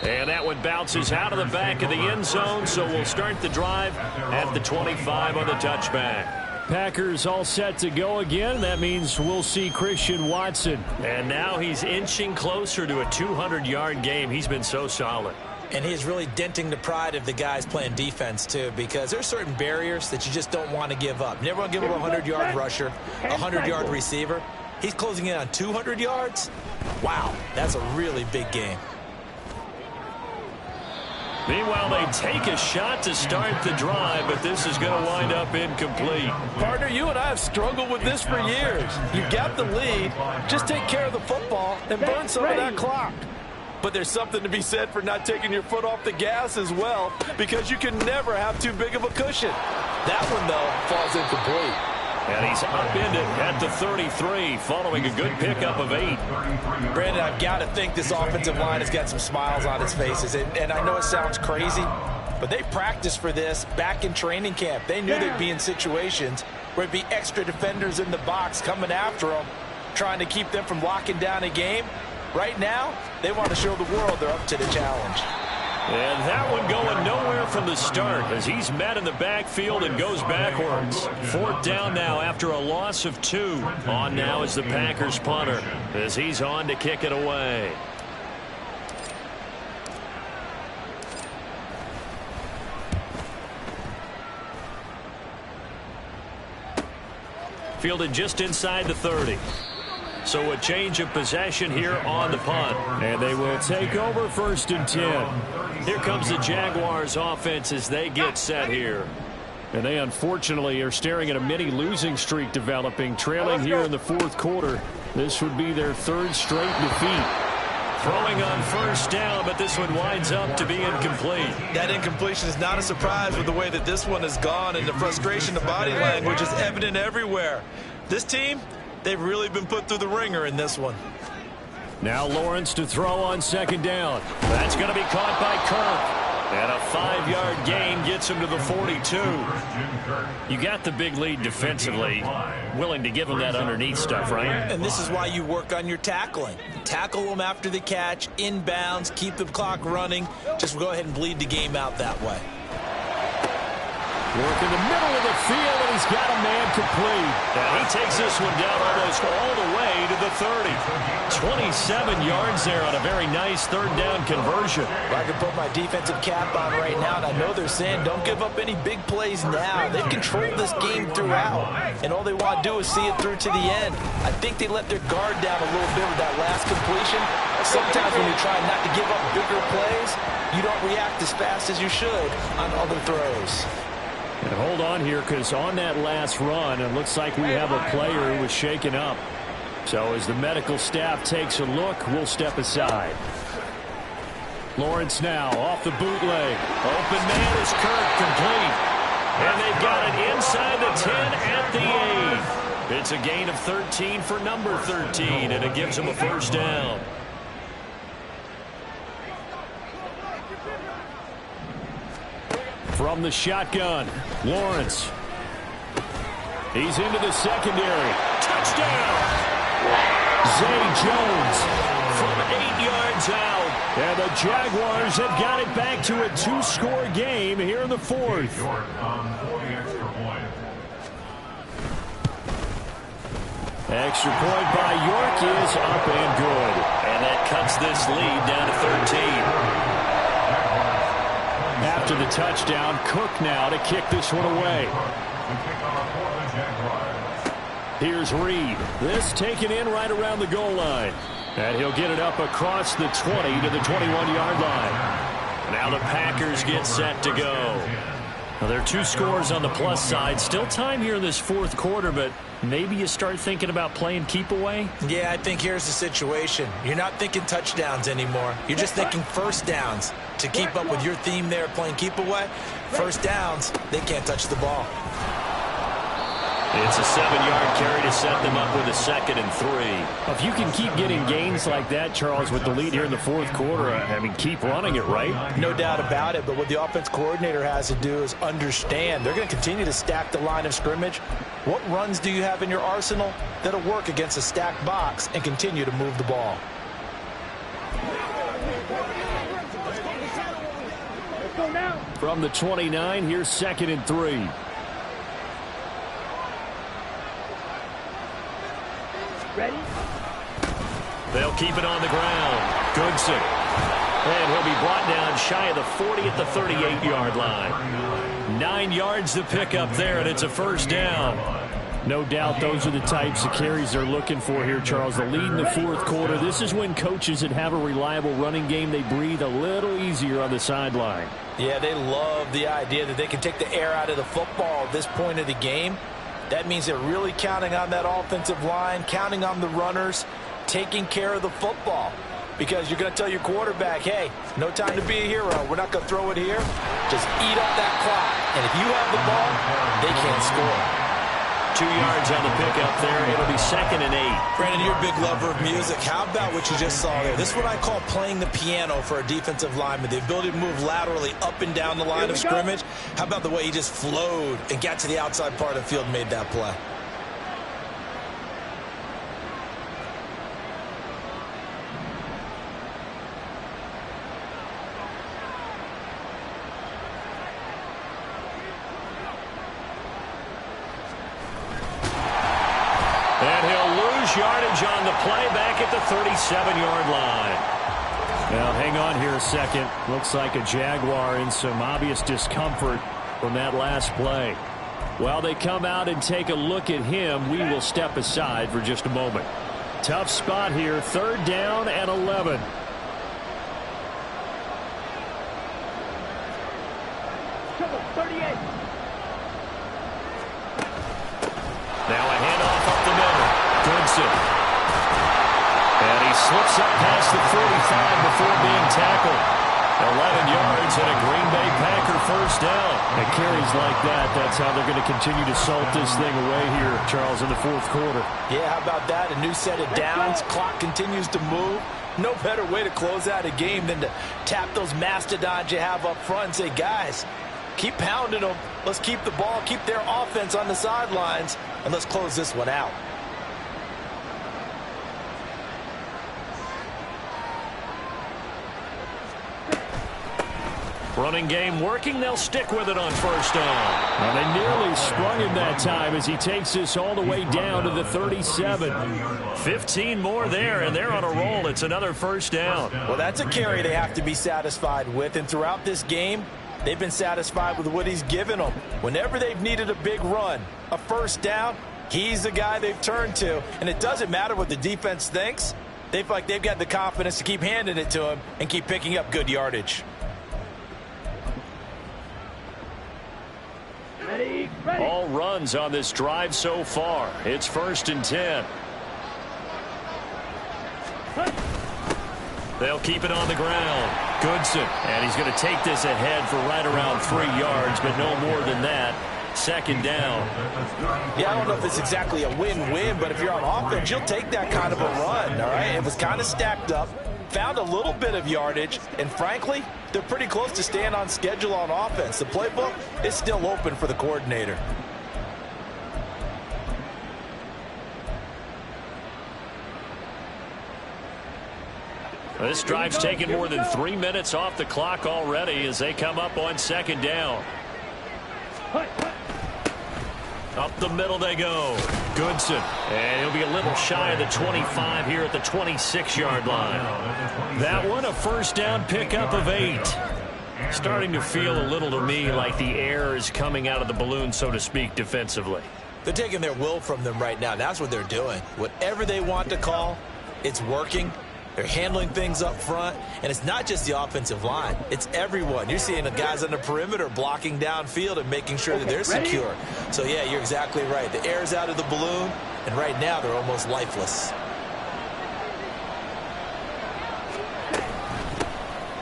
And that one bounces out of the back of the end zone, so we'll start the drive at the 25 on the touchback. Packers all set to go again. That means we'll see Christian Watson. And now he's inching closer to a 200-yard game. He's been so solid. And he's really denting the pride of the guys playing defense, too, because there's certain barriers that you just don't want to give up. Never want to give up a 100-yard rusher, a 100-yard receiver. He's closing in on 200 yards. Wow, that's a really big game. Meanwhile, they take a shot to start the drive, but this is going to wind up incomplete. Partner, you and I have struggled with this for years. You've got the lead. Just take care of the football and burn some of that clock. But there's something to be said for not taking your foot off the gas as well, because you can never have too big of a cushion. That one, though, falls incomplete. And he's upended at the 33 following a good pickup of 8. Brandon, I've got to think this offensive line has got some smiles on its faces. And I know it sounds crazy, but they practiced for this back in training camp. They knew they'd be in situations where it'd be extra defenders in the box coming after them, trying to keep them from locking down a game. Right now, they want to show the world they're up to the challenge. And that one going nowhere from the start as he's met in the backfield and goes backwards. 4th down now after a loss of 2. On now is the Packers punter as he's on to kick it away. Fielded just inside the 30. So a change of possession here on the punt. And they will take over 1st and 10. Here comes the Jaguars offense as they get set here. And they unfortunately are staring at a mini losing streak developing, trailing here in the 4th quarter. This would be their 3rd straight defeat. Throwing on 1st down, but this one winds up to be incomplete. That incompletion is not a surprise with the way that this one has gone, and the frustration of body language is evident everywhere. This team, they've really been put through the ringer in this one. Now Lawrence to throw on 2nd down. That's going to be caught by Kirk. And a 5-yard gain gets him to the 42. You got the big lead defensively. Willing to give him that underneath stuff, right? And this is why you work on your tackling. Tackle them after the catch, inbounds, keep the clock running. Just go ahead and bleed the game out that way. Work in the middle of the field, and he's got a man complete. And he takes this one down almost all the way to the 30. 27 yards there on a very nice 3rd down conversion. I can put my defensive cap on right now, and I know they're saying don't give up any big plays now. They've controlled this game throughout, and all they want to do is see it through to the end. I think they let their guard down a little bit with that last completion. Sometimes when you try not to give up bigger plays, you don't react as fast as you should on other throws. And hold on here, because on that last run, it looks like we have a player who was shaken up. So as the medical staff takes a look, we'll step aside. Lawrence now off the bootleg. Open man is Kirk, complete. And they've got it inside the 10 at the 8. It's a gain of 13 for number 13, and it gives them a 1st down. From the shotgun, Lawrence. He's into the secondary. Touchdown! Zay Jones from 8 yards out. And the Jaguars have got it back to a 2-score game here in the 4th. Extra point by York is up and good. And that cuts this lead down to 13. After the touchdown, Cook now to kick this one away. Here's Reed. This taken in right around the goal line. And he'll get it up across the 20 to the 21-yard line. Now the Packers get set to go. Well, there are 2 scores on the plus side. Still time here in this 4th quarter, but maybe you start thinking about playing keep away? Yeah, I think here's the situation. You're not thinking touchdowns anymore. You're just thinking 1st downs. To keep up with your theme there, playing keep away, 1st downs, they can't touch the ball. It's a 7-yard carry to set them up with a 2nd and 3. If you can keep getting gains like that, Charles, with the lead here in the 4th quarter, I mean, keep running it, right? No doubt about it, but what the offense coordinator has to do is understand they're going to continue to stack the line of scrimmage. What runs do you have in your arsenal that'll work against a stacked box and continue to move the ball? From the 29, here's 2nd and 3. Ready? They'll keep it on the ground. Goodson. And he'll be brought down shy of the 40 at the 38-yard line. 9 yards to pick up there, and it's a 1st down. No doubt those are the types of carries they're looking for here, Charles. The lead in the fourth quarter. This is when coaches that have a reliable running game, they breathe a little easier on the sideline. Yeah, they love the idea that they can take the air out of the football at this point of the game. That means they're really counting on that offensive line, counting on the runners, taking care of the football. Because you're going to tell your quarterback, hey, no time to be a hero. We're not going to throw it here. Just eat up that clock. And if you have the ball, they can't score. 2 yards on the pickup there. It'll be 2nd and 8. Brandon, you're a big lover of music. How about what you just saw there? This is what I call playing the piano for a defensive lineman. The ability to move laterally up and down the line of scrimmage. How about the way he just flowed and got to the outside part of the field and made that play? Yardage on the play back at the 37-yard line. Now, hang on here a second. Looks like a Jaguar in some obvious discomfort from that last play. While they come out and take a look at him, we will step aside for just a moment. Tough spot here, 3rd down and 11. Now a handoff up the middle. Goodson. And he slips up past the 45 before being tackled. 11 yards and a Green Bay Packer first down. And carries like that, that's how they're going to continue to salt this thing away here, Charles, in the fourth quarter. Yeah, how about that? A new set of downs. Clock continues to move. No better way to close out a game than to tap those mastodons you have up front and say, guys, keep pounding them. Let's keep the ball, keep their offense on the sidelines, and let's close this one out. Running game working. They'll stick with it on first down. Well, they nearly sprung him that time as he takes this all the way down to the 37. 15 more there, and they're on a roll. It's another first down. Well, that's a carry they have to be satisfied with, and throughout this game, they've been satisfied with what he's given them. Whenever they've needed a big run, a first down, he's the guy they've turned to, and it doesn't matter what the defense thinks. They feel like they've got the confidence to keep handing it to him and keep picking up good yardage. All runs on this drive so far. It's 1st and 10. They'll keep it on the ground. Goodson. And he's going to take this ahead for right around 3 yards, but no more than that. 2nd down. Yeah, I don't know if it's exactly a win-win, but if you're on offense, you'll take that kind of a run, all right? It was kind of stacked up, found a little bit of yardage, and frankly, they're pretty close to staying on schedule on offense. The playbook is still open for the coordinator. This drive's taken more than 3 minutes off the clock already as they come up on 2nd down. Up the middle they go. Goodson. And he'll be a little shy of the 25 here at the 26-yard line. That one, a first down pickup of 8. Starting to feel a little to me like the air is coming out of the balloon, so to speak, defensively. They're taking their will from them right now. That's what they're doing. Whatever they want to call, it's working. They're handling things up front, and it's not just the offensive line. It's everyone. You're seeing the guys on the perimeter blocking downfield and making sure that they're secure. So, yeah, you're exactly right. The air's out of the balloon, and right now they're almost lifeless.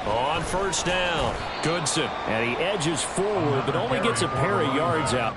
On first down, Goodson. And he edges forward, but only gets a pair of yards out.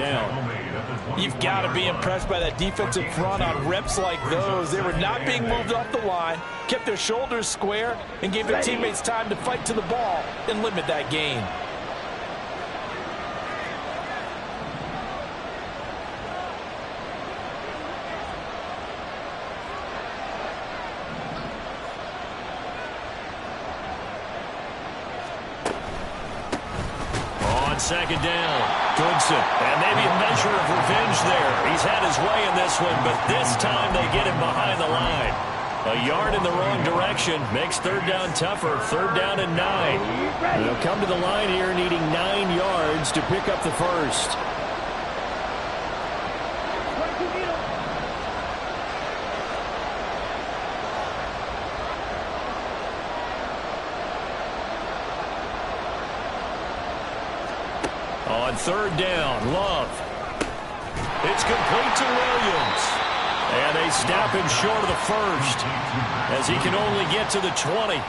down. You've got to be impressed by that defensive front on reps like those. They were not being moved off the line, kept their shoulders square, and gave their teammates time to fight to the ball and limit that gain. Second down. Goodson. And maybe a measure of revenge there. He's had his way in this one, but this time they get him behind the line. A yard in the wrong direction makes third down tougher. Third down and 9. They'll come to the line here needing 9 yards to pick up the first. On third down, Love. It's complete to Williams. And they snap him short of the first as he can only get to the 20.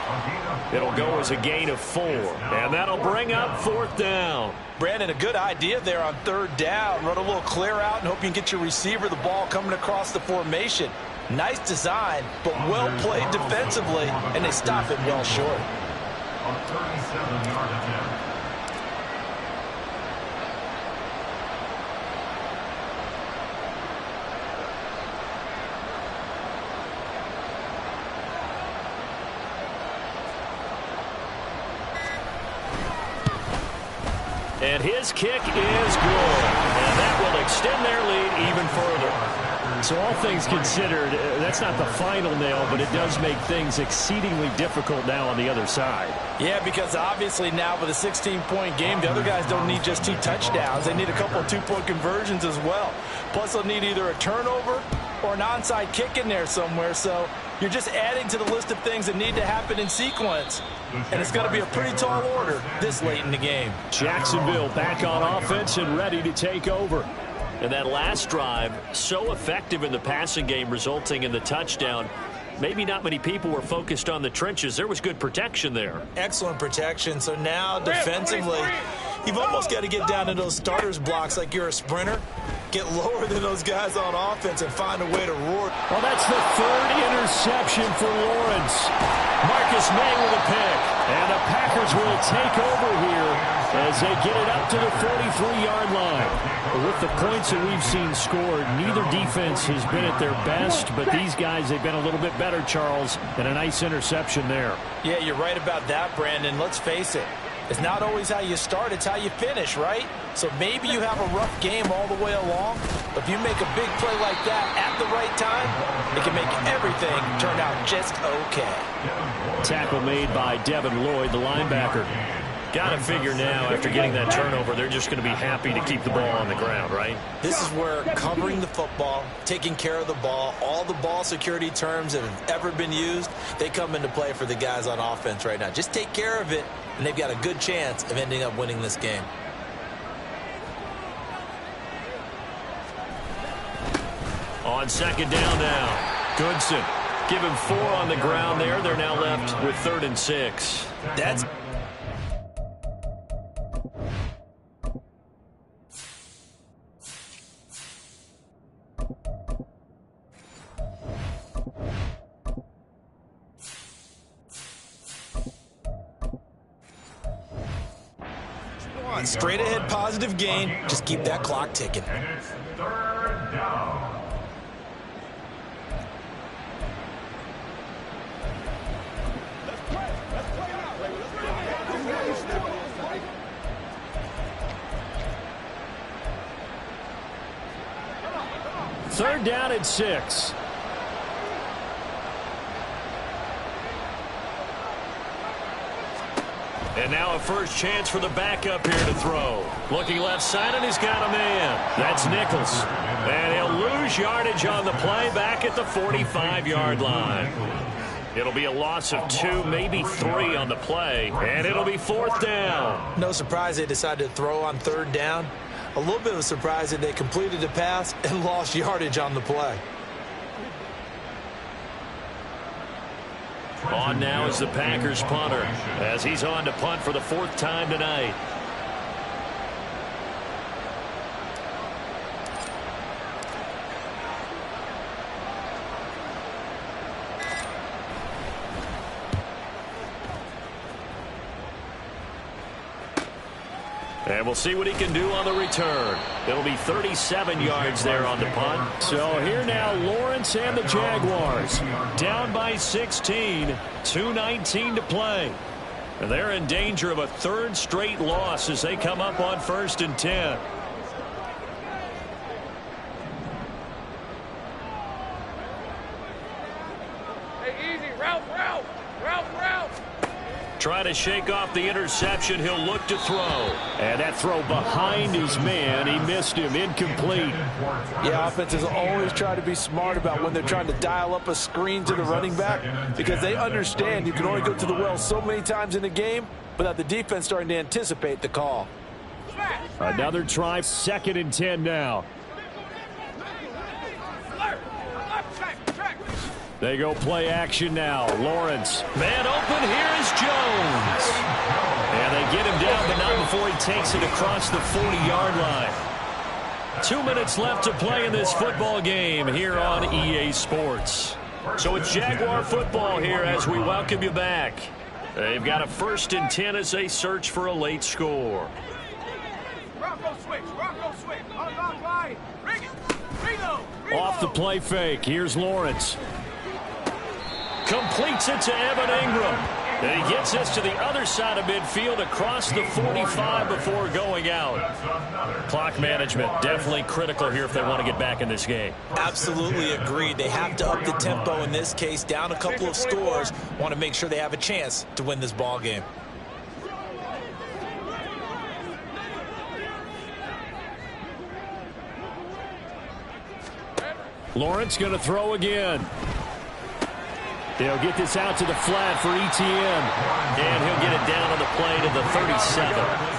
It'll go as a gain of 4. And that'll bring up fourth down. Brandon, a good idea there on third down. Run a little clear out and hope you can get your receiver the ball coming across the formation. Nice design, but well played defensively, and they stop it well short. A 37-yard attempt. And his kick is good. And that will extend their lead even further. So all things considered, that's not the final nail, but it does make things exceedingly difficult now on the other side. Yeah, because obviously now with a 16-point game, the other guys don't need just 2 touchdowns. They need a couple of 2-point conversions as well. Plus, they'll need either a turnover or an onside kick in there somewhere. So you're just adding to the list of things that need to happen in sequence. And it's going to be a pretty tall order this late in the game. Jacksonville back on offense and ready to take over. And that last drive, so effective in the passing game, resulting in the touchdown. Maybe not many people were focused on the trenches. There was good protection there. Excellent protection. So now defensively, you've almost got to get down to those starters blocks like you're a sprinter. Get lower than those guys on offense and find a way to roar. Well, that's the 3rd interception for Lawrence. Marcus May with a pick. And the Packers will take over here as they get it up to the 43-yard line. With the points that we've seen scored, neither defense has been at their best, but these guys, they've been a little bit better, Charles, and a nice interception there. Yeah, you're right about that, Brandon. Let's face it. It's not always how you start, it's how you finish, right? So maybe you have a rough game all the way along, but if you make a big play like that at the right time, it can make everything turn out just okay. Tackle made by Devin Lloyd, the linebacker. Got to figure now, after getting that turnover, they're just going to be happy to keep the ball on the ground, right? This is where covering the football, taking care of the ball, all the ball security terms that have ever been used, they come into play for the guys on offense right now. Just take care of it, and they've got a good chance of ending up winning this game. On second down now, Goodson. Give him 4 on the ground there. They're now left with 3rd and 6. That's... Straight ahead positive gain. Just keep that clock ticking. And it's 3rd down. Third down and 6. And now a first chance for the backup here to throw. Looking left side, and he's got a man. That's Nichols. And he'll lose yardage on the play back at the 45-yard line. It'll be a loss of 2, maybe 3 on the play, and it'll be 4th down. No surprise they decided to throw on 3rd down. A little bit of a surprise that they completed the pass and lost yardage on the play. On now is the Packers punter as he's on to punt for the 4th time tonight. And we'll see what he can do on the return. It'll be 37 yards there on the punt. So here now, Lawrence and the Jaguars. Down by 16, 2:19 to play. And they're in danger of a third straight loss as they come up on 1st and 10. Try to shake off the interception. He'll look to throw. And that throw behind his man. He missed him. Incomplete. Yeah, offenses always try to be smart about when they're trying to dial up a screen to the running back because they understand you can only go to the well so many times in a game without the defense starting to anticipate the call. Another try. 2nd and 10 now. They go play action now. Lawrence. Man open. Here is Jones. And they get him down, but not before he takes it across the 40-yard line. 2 minutes left to play in this football game here on EA Sports. So it's Jaguar football here as we welcome you back. They've got a 1st and 10 as they search for a late score. Off the play fake. Here's Lawrence. Completes it to Evan Ingram. And he gets this to the other side of midfield across the 45 before going out. Clock management definitely critical here if they want to get back in this game. Absolutely agreed. They have to up the tempo in this case, down a couple of scores. Want to make sure they have a chance to win this ball game. Lawrence going to throw again. They'll get this out to the flat for ETN. And he'll get it down on the play to the 37.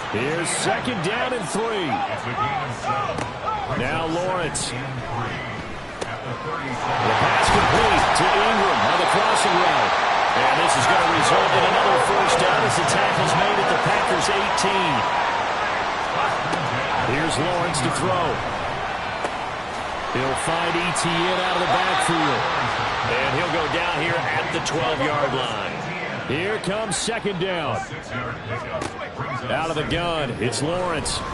Here's 2nd down and 3. Now Lawrence. The pass complete to Ingram on the crossing route. And this is going to result in another 1st down as the tackle's made at the Packers' 18. Here's Lawrence to throw. He'll find ETN out of the backfield. And he'll go down here at the 12-yard line. Here comes 2nd down. Out of the gun, it's Lawrence. And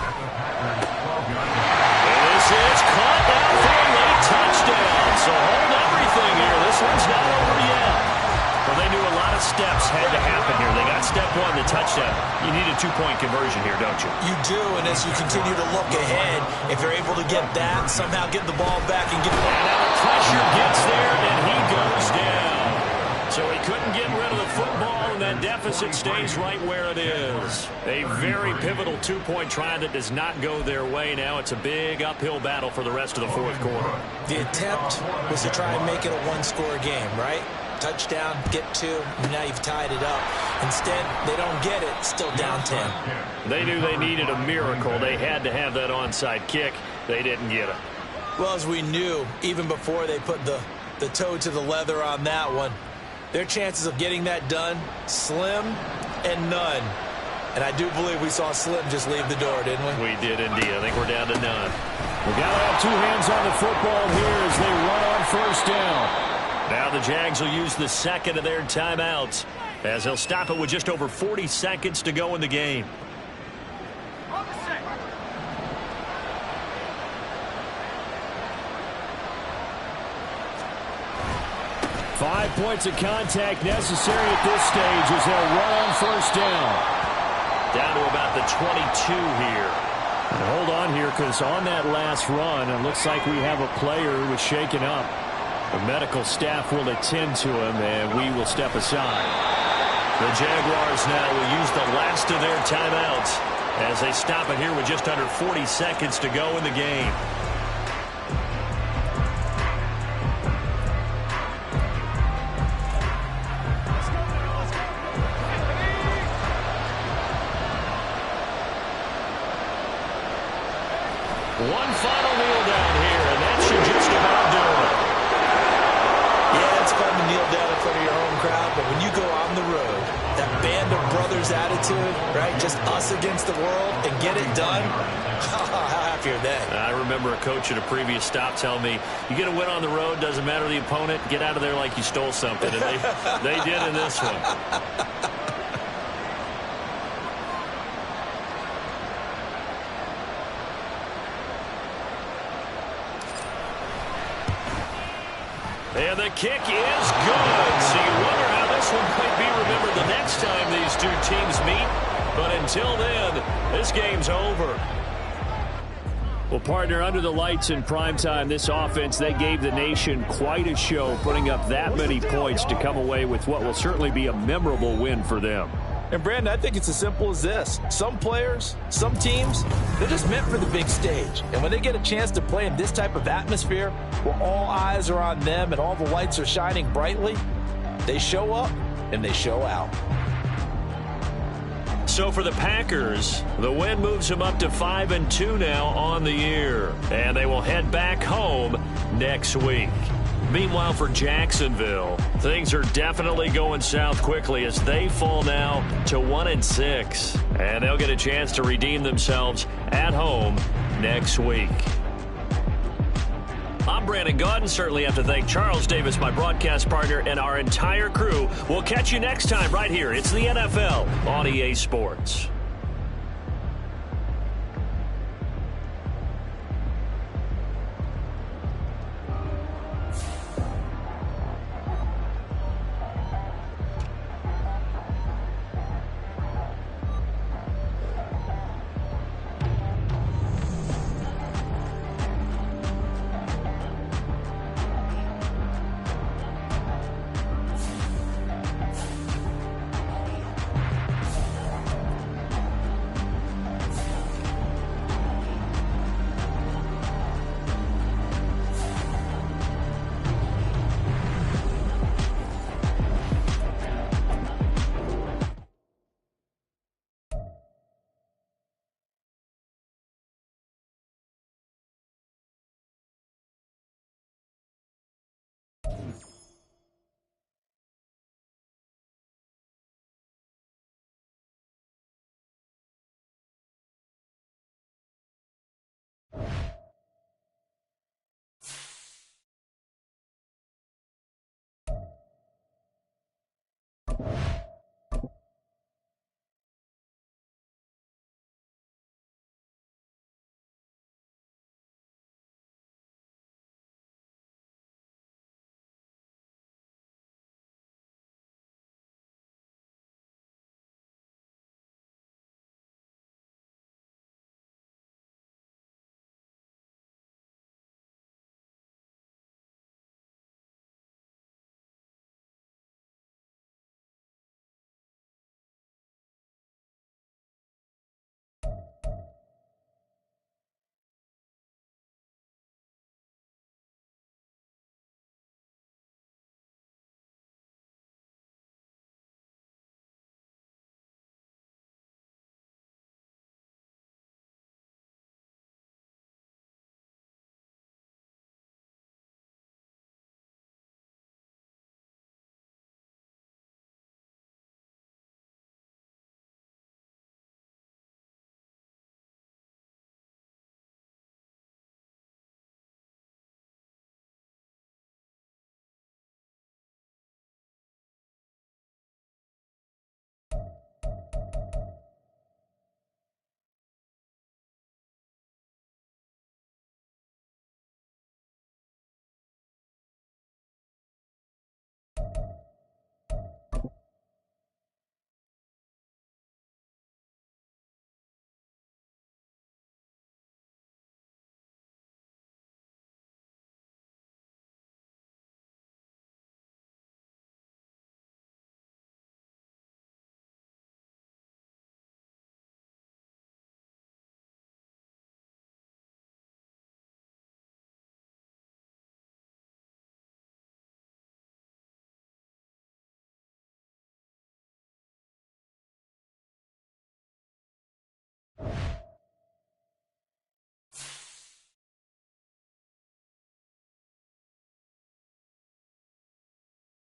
this is caught down for a late touchdown. So hold everything here. This one's not over yet. Well, they knew a lot of steps had to happen here. They got step 1, the touchdown. You need a 2-point conversion here, don't you? You do, and as you continue to look ahead, if you're able to get that, somehow get the ball back and get it. And now the pressure gets there, and he goes down. So he couldn't get rid of the football, and that deficit stays right where it is. A very pivotal 2-point try that does not go their way. Now it's a big uphill battle for the rest of the 4th quarter. The attempt was to try and make it a 1-score game, right? Touchdown, get 2, and now you've tied it up. Instead, they don't get it, still down 10. They knew they needed a miracle. They had to have that onside kick. They didn't get it. Well, as we knew, even before they put the toe to the leather on that one, their chances of getting that done, slim and none. And I do believe we saw Slim just leave the door, didn't we? We did indeed. I think we're down to none. We got to have 2 hands on the football here as they run on 1st down. Now the Jags will use the 2nd of their timeouts as they'll stop it with just over 40 seconds to go in the game. 5 points of contact necessary at this stage as they'll run on 1st down. Down to about the 22 here. And hold on here because on that last run, it looks like we have a player who was shaken up. The medical staff will attend to him, and we will step aside. The Jaguars now will use the last of their timeouts as they stop it here with just under 40 seconds to go in the game. One final kneel down here, and that should just about do it. Yeah, it's fun to kneel down in front of your home crowd, but when you go on the road, that band of brothers attitude, right? Just us against the world and get it done. How happy are they? I remember a coach at a previous stop telling me, you get a win on the road, doesn't matter the opponent, get out of there like you stole something. And they did in this one. And the kick is good. So you wonder how this one might be remembered the next time these two teams meet. But until then, this game's over. Well, partner, under the lights in primetime, this offense, they gave the nation quite a show, putting up that many points to come away with what will certainly be a memorable win for them. And, Brandon, I think it's as simple as this. Some players, some teams, they're just meant for the big stage. And when they get a chance to play in this type of atmosphere, where all eyes are on them and all the lights are shining brightly, they show up and they show out. So for the Packers, the win moves them up to 5-2 now on the year. And they will head back home next week. Meanwhile, for Jacksonville, things are definitely going south quickly as they fall now to 1-6. And they'll get a chance to redeem themselves at home next week. I'm Brandon Gaudin. Certainly have to thank Charles Davis, my broadcast partner, and our entire crew. We'll catch you next time right here. It's the NFL on EA Sports.